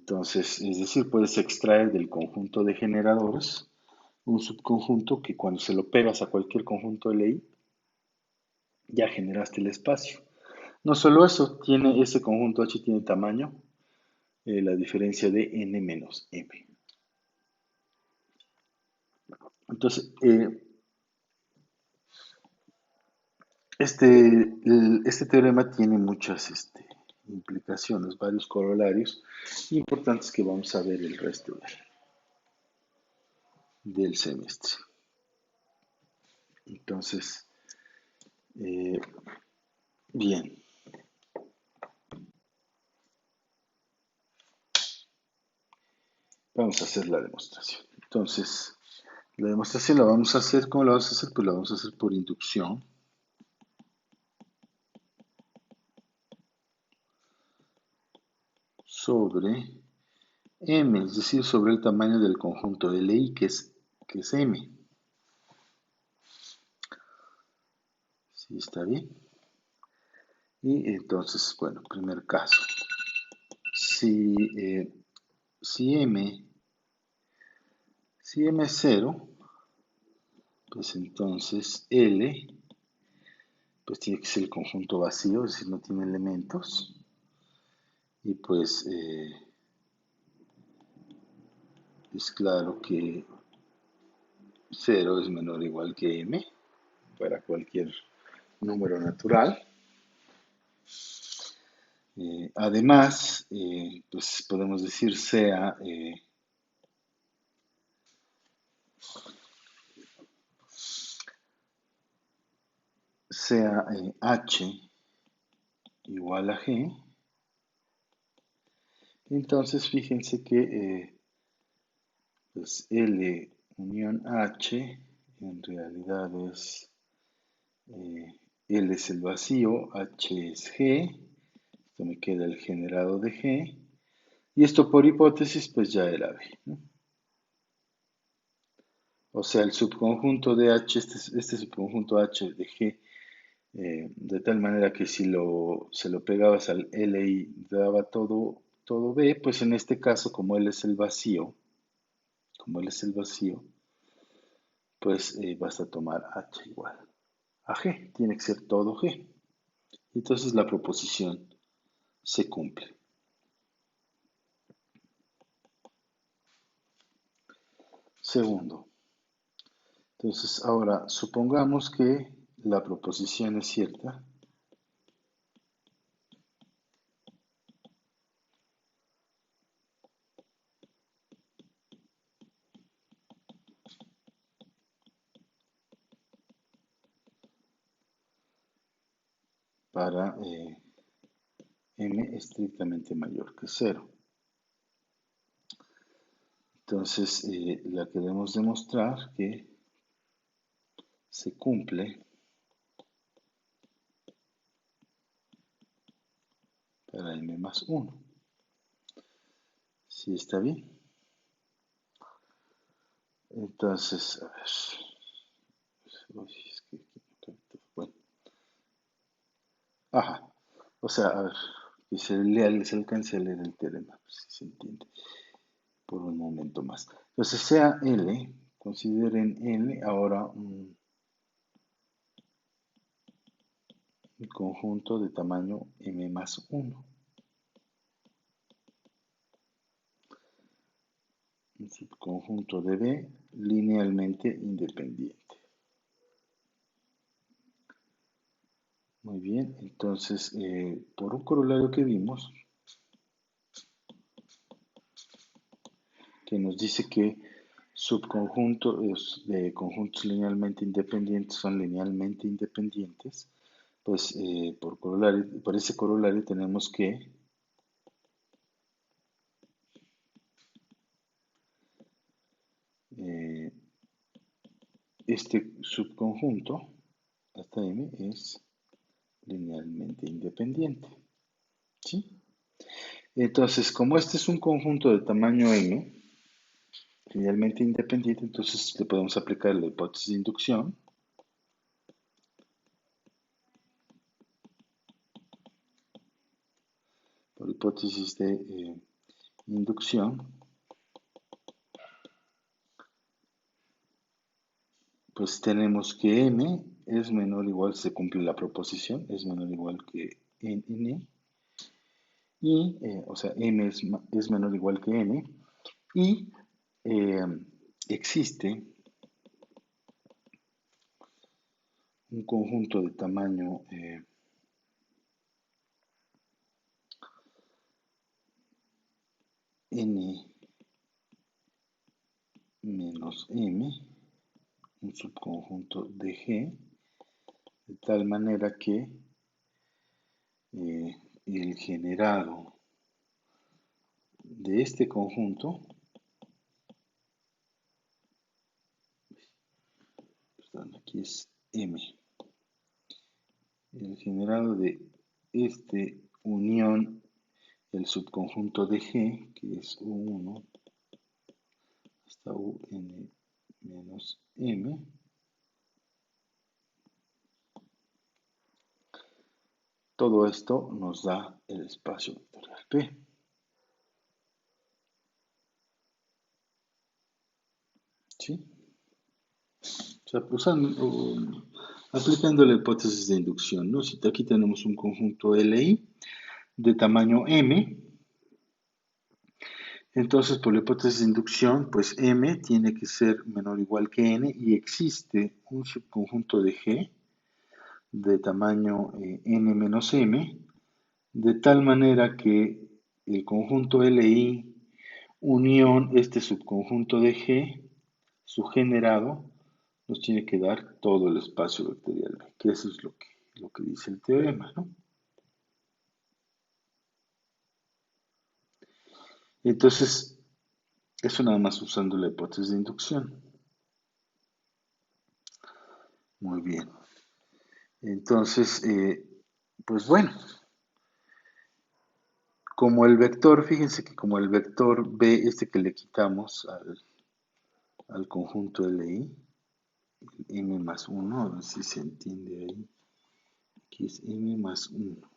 Entonces, es decir, puedes extraer del conjunto de generadores un subconjunto que cuando se lo pegas a cualquier conjunto de ley, ya generaste el espacio. No solo eso, tiene ese conjunto H tiene tamaño, la diferencia de n menos m. Entonces, este teorema tiene muchas implicaciones, varios corolarios importantes que vamos a ver el resto del semestre. Entonces, bien. Vamos a hacer la demostración. Entonces, la demostración la vamos a hacer, ¿cómo la vamos a hacer? Pues la vamos a hacer por inducción. Sobre M, es decir, sobre el tamaño del conjunto Li, que es M. ¿Sí está bien? Y entonces, bueno, primer caso. Si, si M es 0, pues entonces L pues tiene que ser el conjunto vacío, es decir, no tiene elementos. Y pues es claro que 0 es menor o igual que M para cualquier número natural. Además, pues podemos decir sea H igual a G. Entonces, fíjense que pues L unión H en realidad es L es el vacío, H es G, esto me queda el generado de G, y esto por hipótesis pues ya era B, ¿no? O sea, el subconjunto de H, este subconjunto H de G, de tal manera que si se lo pegabas al Li daba todo B, pues en este caso como L es el vacío, pues basta tomar H igual a G, tiene que ser todo G. Entonces la proposición se cumple. Segundo, entonces ahora supongamos que la proposición es cierta para m estrictamente mayor que 0. Entonces la queremos demostrar que se cumple para m más 1. ¿Sí está bien? Entonces, a ver. Uy, es que, bueno. Ajá. O sea, a ver, que se alcance a leer el teorema, si se entiende, por un momento más. Entonces, sea L, consideren L ahora un conjunto de tamaño m más 1. Un subconjunto de B linealmente independiente. Muy bien, entonces, por un corolario que vimos, que nos dice que subconjuntos de conjuntos linealmente independientes son linealmente independientes, pues por ese corolario tenemos que eh, este subconjunto hasta M es linealmente independiente. ¿Sí? Entonces, como este es un conjunto de tamaño M, linealmente independiente, entonces le podemos aplicar la hipótesis de inducción. Por hipótesis de inducción, pues tenemos que m es menor o igual, se cumple la proposición, es menor o igual que n, y, o sea, m es menor o igual que n, y eh, existe un conjunto de tamaño n menos m, un subconjunto de G, de tal manera que el generado de este conjunto, perdón, aquí es M, el generado de este unión, el subconjunto de G, que es U1 hasta UN menos M, todo esto nos da el espacio vectorial P. ¿Sí? O sea, aplicando la hipótesis de inducción, ¿no? Si aquí tenemos un conjunto LI de tamaño M, entonces por la hipótesis de inducción, pues M tiene que ser menor o igual que N y existe un subconjunto de G de tamaño N menos M, de tal manera que el conjunto LI unión este subconjunto de G, su generado, nos tiene que dar todo el espacio vectorial B, que eso es lo que dice el teorema, ¿no? Entonces, eso nada más usando la hipótesis de inducción. Muy bien. Entonces, pues bueno, como el vector, fíjense que como el vector B, este que le quitamos al conjunto LI, M más 1, a ver si se entiende ahí, aquí es M más 1.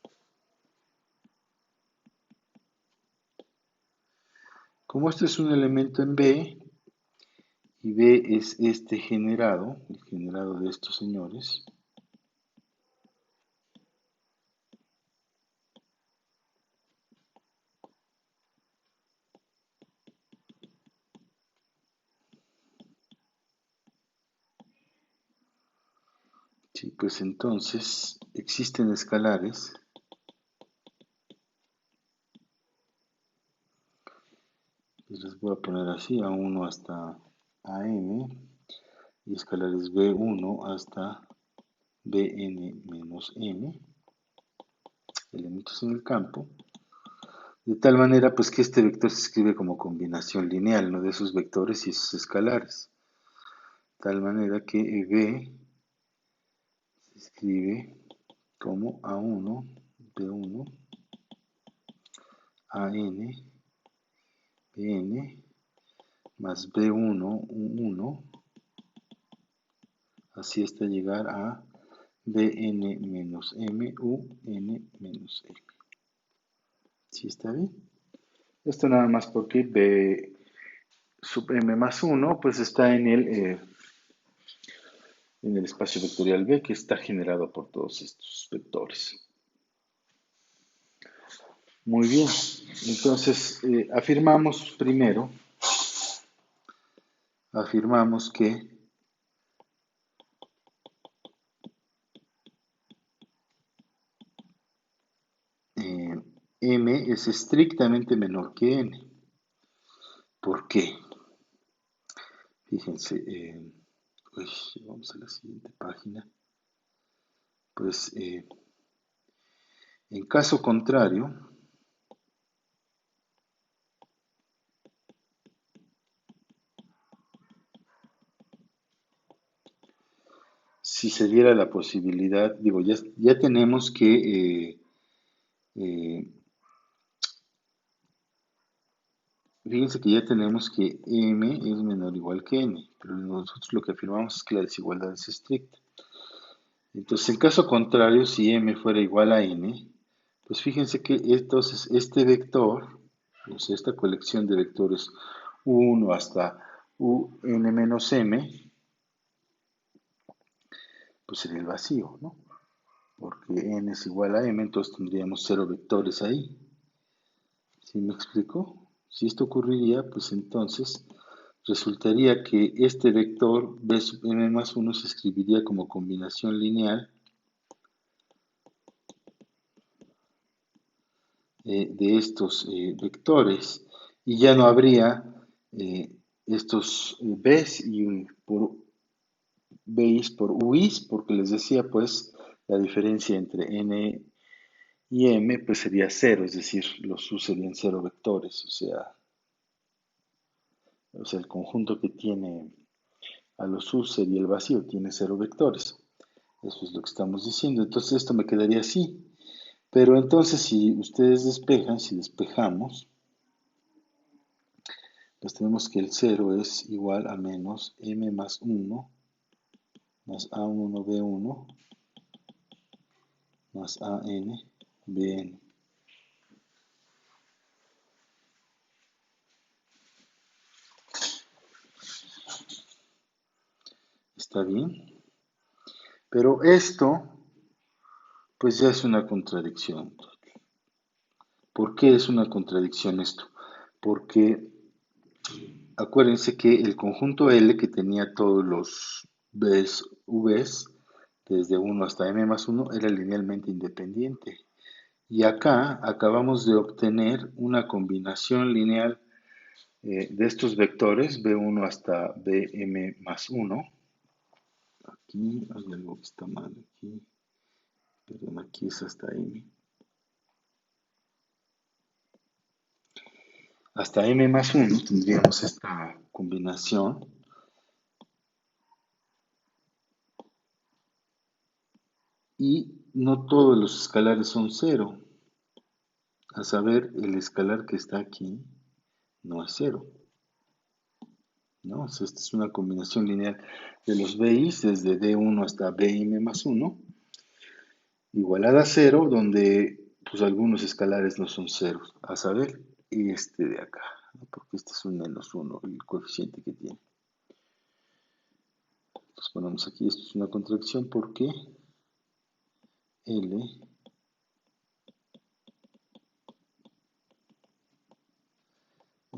Como este es un elemento en B, y B es este generado, el generado de estos señores, sí, pues entonces existen escalares les voy a poner así, A1 hasta AM, y escalares B1 hasta Bn menos m, elementos en el campo, de tal manera pues que este vector se escribe como combinación lineal, ¿no? De esos vectores y esos escalares, de tal manera que B se escribe como A1, B1, AN, Bn, más B1, U1, así hasta llegar a Bn menos M, Un menos M. ¿Sí está bien? Esto nada más porque B sub M más 1 pues está en el espacio vectorial B que está generado por todos estos vectores. Muy bien, entonces afirmamos primero, afirmamos que M es estrictamente menor que N. ¿Por qué? Fíjense, vamos a la siguiente página. Pues en caso contrario, si se diera la posibilidad, digo, ya tenemos que, fíjense que ya tenemos que M es menor o igual que N, pero nosotros lo que afirmamos es que la desigualdad es estricta. Entonces, en caso contrario, si M fuera igual a N, pues fíjense que entonces este vector O sea, esta colección de vectores U1 hasta UN-M, pues sería el vacío, ¿no? Porque n es igual a m, entonces tendríamos 0 vectores ahí. ¿Sí me explico? Si esto ocurriría, pues entonces resultaría que este vector b sub m más 1 se escribiría como combinación lineal de estos vectores y ya no habría estos b's y por b's por u's, porque les decía pues la diferencia entre n y m pues sería cero, es decir, los u serían cero vectores, o sea el conjunto que tiene a los u sería el vacío, tiene cero vectores. Eso es lo que estamos diciendo. Entonces esto me quedaría así. Pero entonces si ustedes despejan, si despejamos, pues tenemos que el 0 es igual a menos m más 1 más a1b1 más an bn. ¿Está bien? Pero esto, pues ya es una contradicción. ¿Por qué es una contradicción esto? Porque acuérdense que el conjunto L que tenía todos los B's, V's, desde 1 hasta m más 1, era linealmente independiente. Y acá acabamos de obtener una combinación lineal de estos vectores, B1 hasta Bm más 1. Aquí hay algo que está mal, aquí, perdón, aquí es hasta m. Hasta m más 1 tendríamos esta combinación. Y no todos los escalares son cero. A saber, el escalar que está aquí no es cero, ¿no? O sea, esta es una combinación lineal de los BIs desde D1 hasta BM más 1, igualada a cero, donde pues algunos escalares no son ceros. A saber, este de acá, ¿no? Porque este es un menos 1, el coeficiente que tiene. Entonces ponemos aquí, esto es una contracción porque L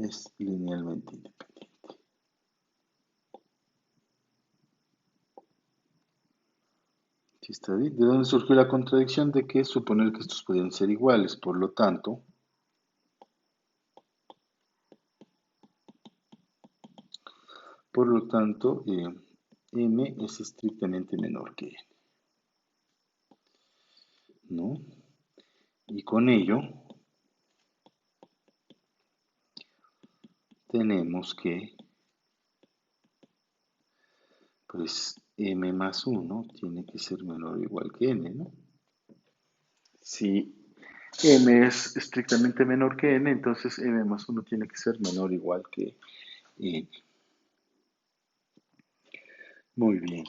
es linealmente independiente. ¿Sí está bien? ¿De dónde surgió la contradicción? De que suponer que estos podían ser iguales, por lo tanto, m es estrictamente menor que n, ¿no? Y con ello tenemos que, pues, m más 1 tiene que ser menor o igual que n, ¿no? Si m es estrictamente menor que n, entonces m más 1 tiene que ser menor o igual que n. Muy bien.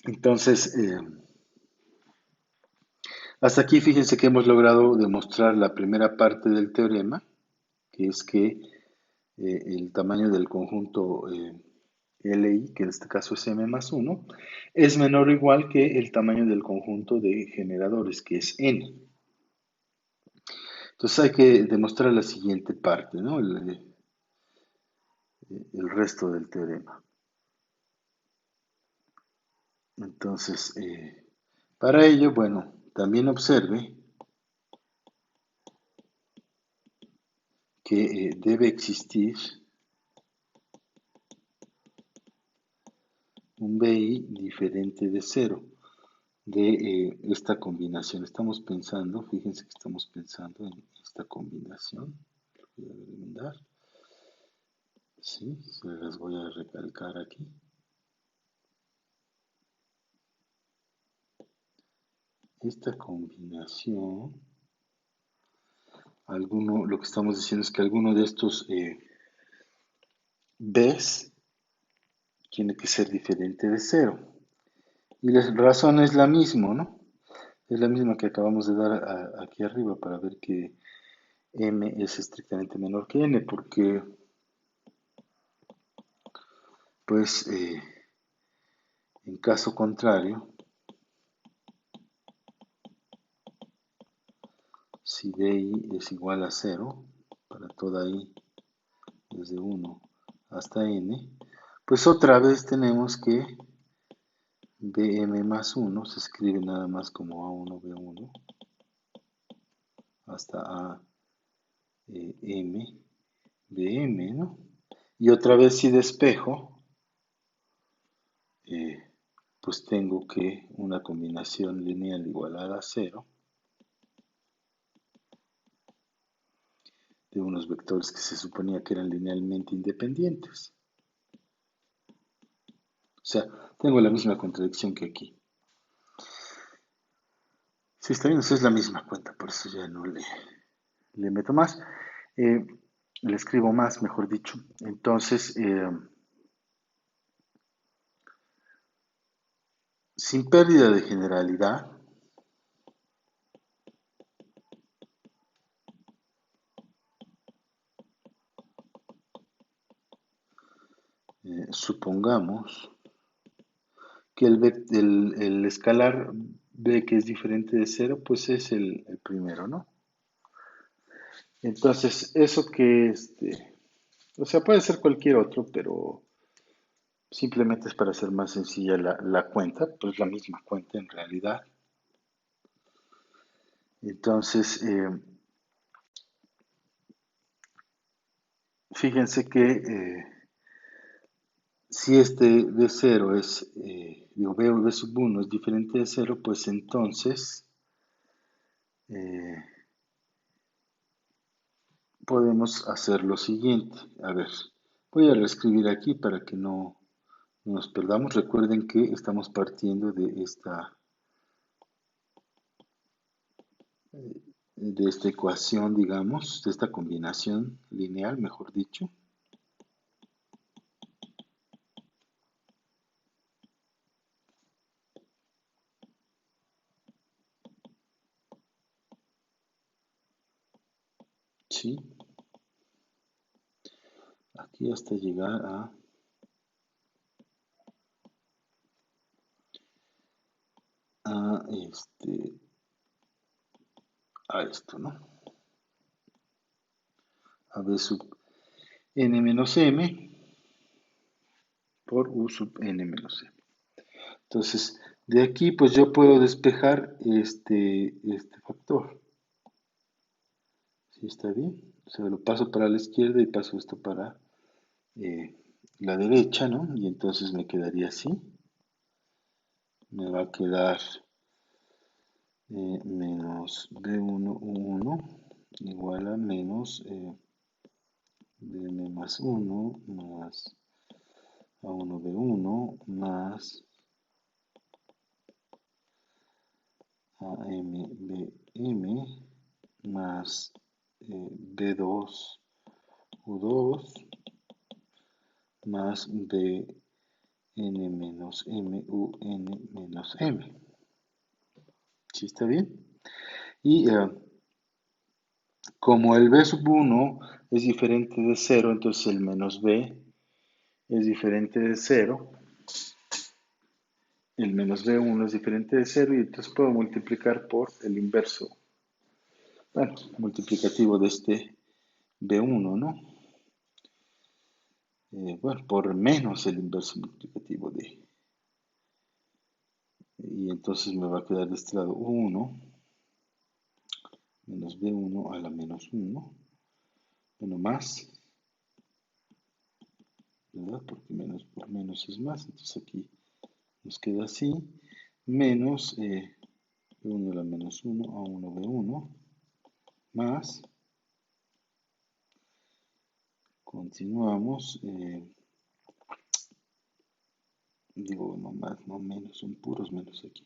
Entonces, hasta aquí fíjense que hemos logrado demostrar la primera parte del teorema, que es que el tamaño del conjunto Li, que en este caso es m más 1, es menor o igual que el tamaño del conjunto de generadores, que es n. Entonces hay que demostrar la siguiente parte, ¿no? El resto del teorema. Entonces, para ello, bueno, también observe que debe existir un BI diferente de cero de esta combinación. Estamos pensando, fíjense que estamos pensando en esta combinación. Voy a agrandar. Sí, se las voy a recalcar aquí. Esta combinación, lo que estamos diciendo es que alguno de estos B's tiene que ser diferente de cero. Y la razón es la misma, ¿no? Es la misma que acabamos de dar aquí arriba para ver que m es estrictamente menor que n, porque pues en caso contrario, si di es igual a 0, para toda i desde 1 hasta n, pues otra vez tenemos que bm más 1 se escribe nada más como a1, b1, hasta a m, bm, ¿no? Y otra vez si despejo, pues tengo que una combinación lineal igualada a 0 de unos vectores que se suponía que eran linealmente independientes. O sea, tengo la misma contradicción que aquí. Sí, está bien, eso es la misma cuenta, por eso ya no le meto más. Le escribo más, mejor dicho. Entonces, sin pérdida de generalidad, supongamos que el escalar b que es diferente de 0, pues es el primero, ¿no? Entonces, eso que, o sea, puede ser cualquier otro, pero simplemente es para hacer más sencilla la cuenta, pues la misma cuenta en realidad. Entonces, fíjense que si este B0 es, digo, B sub 1 es diferente de 0, pues entonces eh, podemos hacer lo siguiente. A ver, voy a reescribir aquí para que no nos perdamos. Recuerden que estamos partiendo de esta ecuación, digamos, de esta combinación lineal, mejor dicho. ¿Sí? Aquí hasta llegar a esto, ¿no? A B sub n menos m por u sub n menos m. Entonces, de aquí pues yo puedo despejar este factor. ¿Sí está bien? O sea, lo paso para la izquierda y paso esto para la derecha, ¿no? Y entonces me quedaría así. Me va a quedar menos b1 u1 igual a menos bm más 1 más a1 b1 más am bm más b2 u2 más bn menos m un menos m. ¿Sí está bien? Y como el b sub 1 es diferente de 0, entonces el menos b es diferente de 0. El menos b1 es diferente de 0 y entonces puedo multiplicar por el inverso, bueno, multiplicativo de este b1, ¿no? Bueno, por menos el inverso multiplicativo de, y entonces me va a quedar de este lado 1 menos b1 a la menos 1, bueno, más, ¿verdad? Porque menos por menos es más, entonces aquí nos queda así, menos b1 a la menos 1 a 1 b1, más, continuamos, digo, no más, no menos, son puros menos aquí.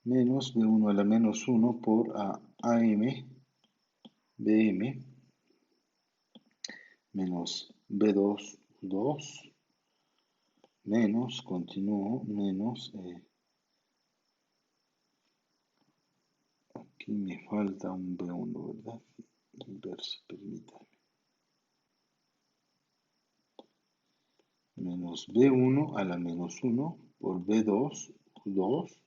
Menos b1 a la menos 1 por am bm menos b2 2 menos, continúo, menos, aquí me falta un B1, ¿verdad? Inverso, permítanme. Menos B1 a la menos 1 por B2, 2,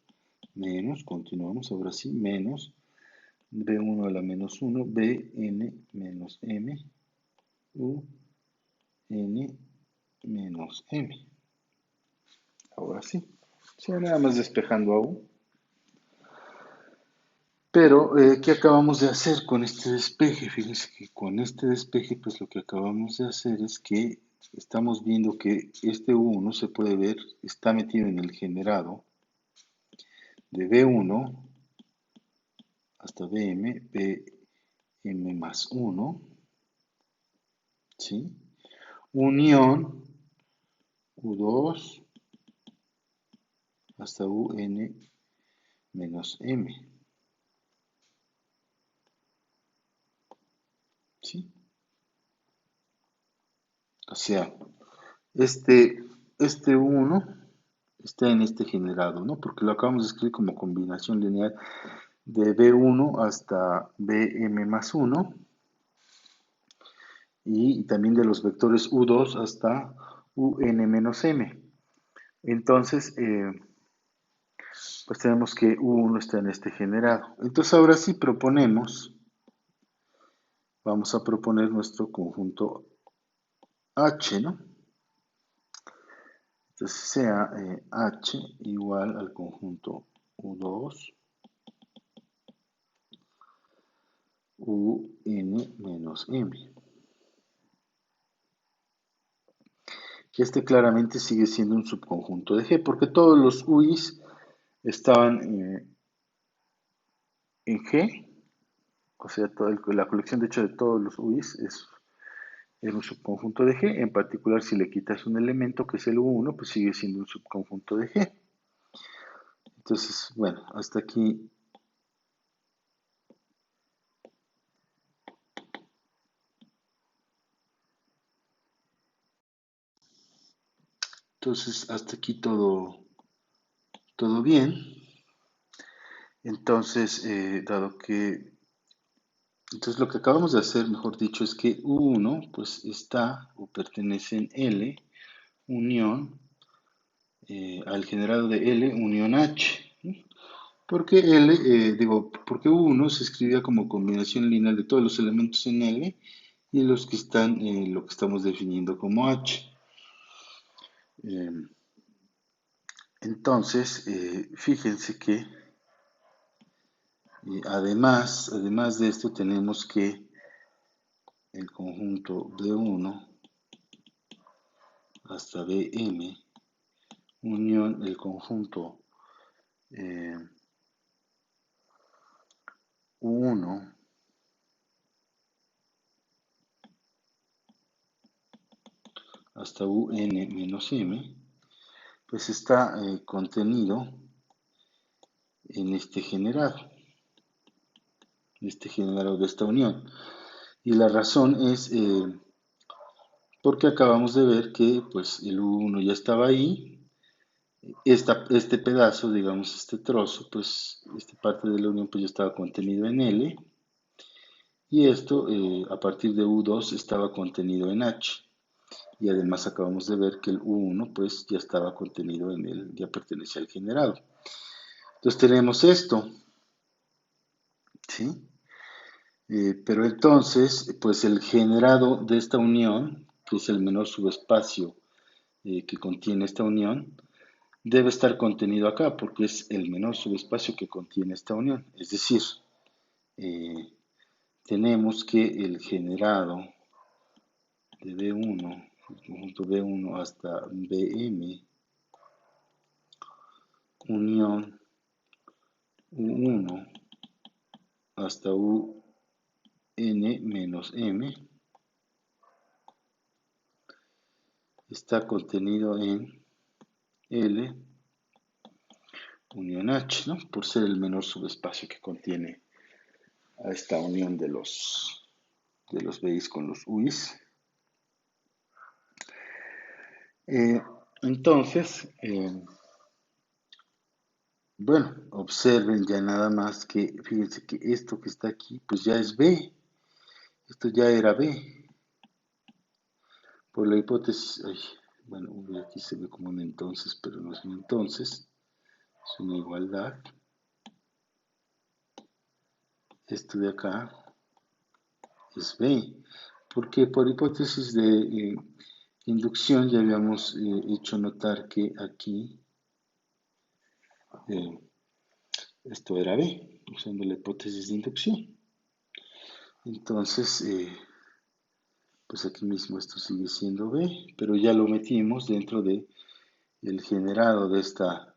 menos, continuamos, ahora sí, menos B1 a la menos 1, Bn menos m, u n menos m. Ahora sí, sí, nada más despejando a u. Pero, ¿qué acabamos de hacer con este despeje? Fíjense que con este despeje, pues lo que acabamos de hacer es que estamos viendo que este U1 se puede ver, está metido en el generado de B1 hasta BM, BM más 1, ¿sí? Unión U2 hasta UN menos M, ¿sí? O sea, este 1 está en este generado, ¿no? Porque lo acabamos de escribir como combinación lineal de B1 hasta BM más 1 y también de los vectores U2 hasta UN menos M. Entonces, pues tenemos que U1 está en este generado. Entonces, ahora sí proponemos, vamos a proponer nuestro conjunto H, ¿no? Entonces sea H igual al conjunto U2, UN menos M. Que este claramente sigue siendo un subconjunto de G, porque todos los UIs estaban en G, o sea, la colección de hecho de todos los UIs es un subconjunto de G, en particular si le quitas un elemento que es el U1, pues sigue siendo un subconjunto de G. Entonces, bueno, hasta aquí. Entonces, hasta aquí todo bien. Entonces, dado que, entonces lo que acabamos de hacer, mejor dicho, es que U1 pues está o pertenece en L unión al generado de L unión H. ¿Sí? Porque porque U1 se escribía como combinación lineal de todos los elementos en L y los que están en lo que estamos definiendo como H. Eh, entonces, fíjense que además de esto tenemos que el conjunto B1 hasta Bm unión el conjunto eh, U1 hasta Un menos M, pues está contenido en este generado de esta unión. Y la razón es porque acabamos de ver que pues el U1 ya estaba ahí, este pedazo, digamos, este trozo, pues esta parte de la unión pues ya estaba contenido en L, y esto a partir de U2 estaba contenido en H. Y además acabamos de ver que el U1 pues ya estaba contenido en él, ya pertenecía al generado. Entonces tenemos esto, ¿sí? Pero entonces, pues el generado de esta unión, que es el menor subespacio que contiene esta unión, debe estar contenido acá porque es el menor subespacio que contiene esta unión. Es decir, eh, tenemos que el generado de B1, el conjunto B1 hasta BM, unión U1 hasta UN menos M está contenido en L unión H, ¿no? Por ser el menor subespacio que contiene a esta unión de los B's con los U's. Entonces, bueno, observen ya nada más que, fíjense que esto que está aquí, pues ya es B. Esto ya era B. Por la hipótesis, ay, bueno, aquí se ve como un entonces, pero no es un entonces, es una igualdad. Esto de acá es B, porque por hipótesis de inducción ya habíamos hecho notar que aquí eh, esto era B, usando la hipótesis de inducción. Entonces, pues aquí mismo esto sigue siendo B, pero ya lo metimos dentro de el generado de esta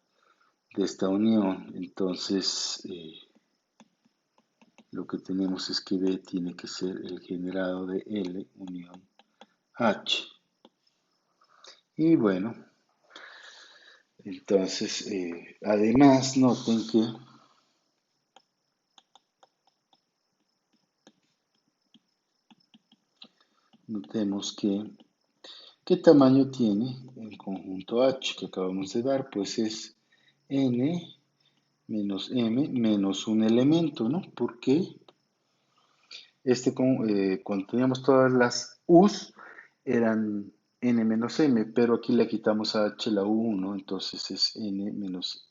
unión. Entonces, lo que tenemos es que B tiene que ser el generado de L unión H. Y bueno, entonces, además noten que notemos que ¿qué tamaño tiene el conjunto H que acabamos de dar? Pues es n menos m menos un elemento, ¿no? Porque cuando teníamos todas las u's eran n menos m, pero aquí le quitamos a h la u, ¿no? Entonces es n menos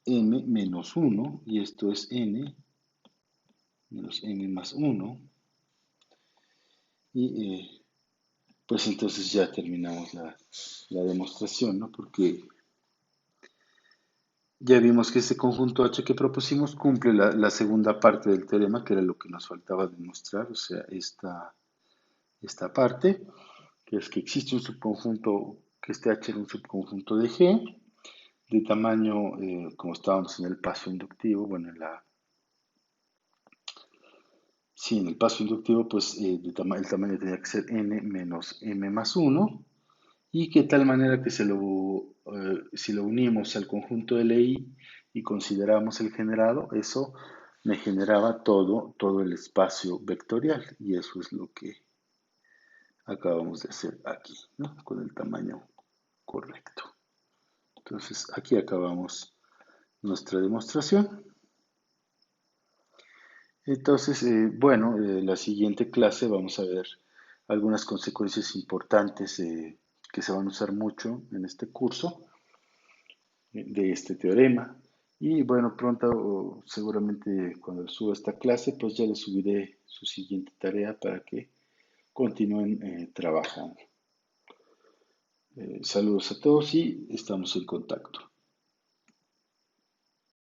m menos 1 y esto es n menos m más 1 y pues entonces ya terminamos la demostración, ¿no? Porque ya vimos que ese conjunto H que propusimos cumple la segunda parte del teorema, que era lo que nos faltaba demostrar, o sea, esta parte, que es que existe un subconjunto, que este H era un subconjunto de G, de tamaño, como estábamos en el paso inductivo, bueno, sí, en el paso inductivo, pues el tamaño tenía que ser n menos m más 1, y que de tal manera que si lo unimos al conjunto LI y consideramos el generado, eso me generaba todo el espacio vectorial, y eso es lo que acabamos de hacer aquí, ¿no? Con el tamaño correcto. Entonces, aquí acabamos nuestra demostración. Entonces, bueno, la siguiente clase vamos a ver algunas consecuencias importantes que se van a usar mucho en este curso de este teorema. Y bueno, pronto, o seguramente cuando suba esta clase, pues ya les subiré su siguiente tarea para que continúen trabajando. Saludos a todos y estamos en contacto.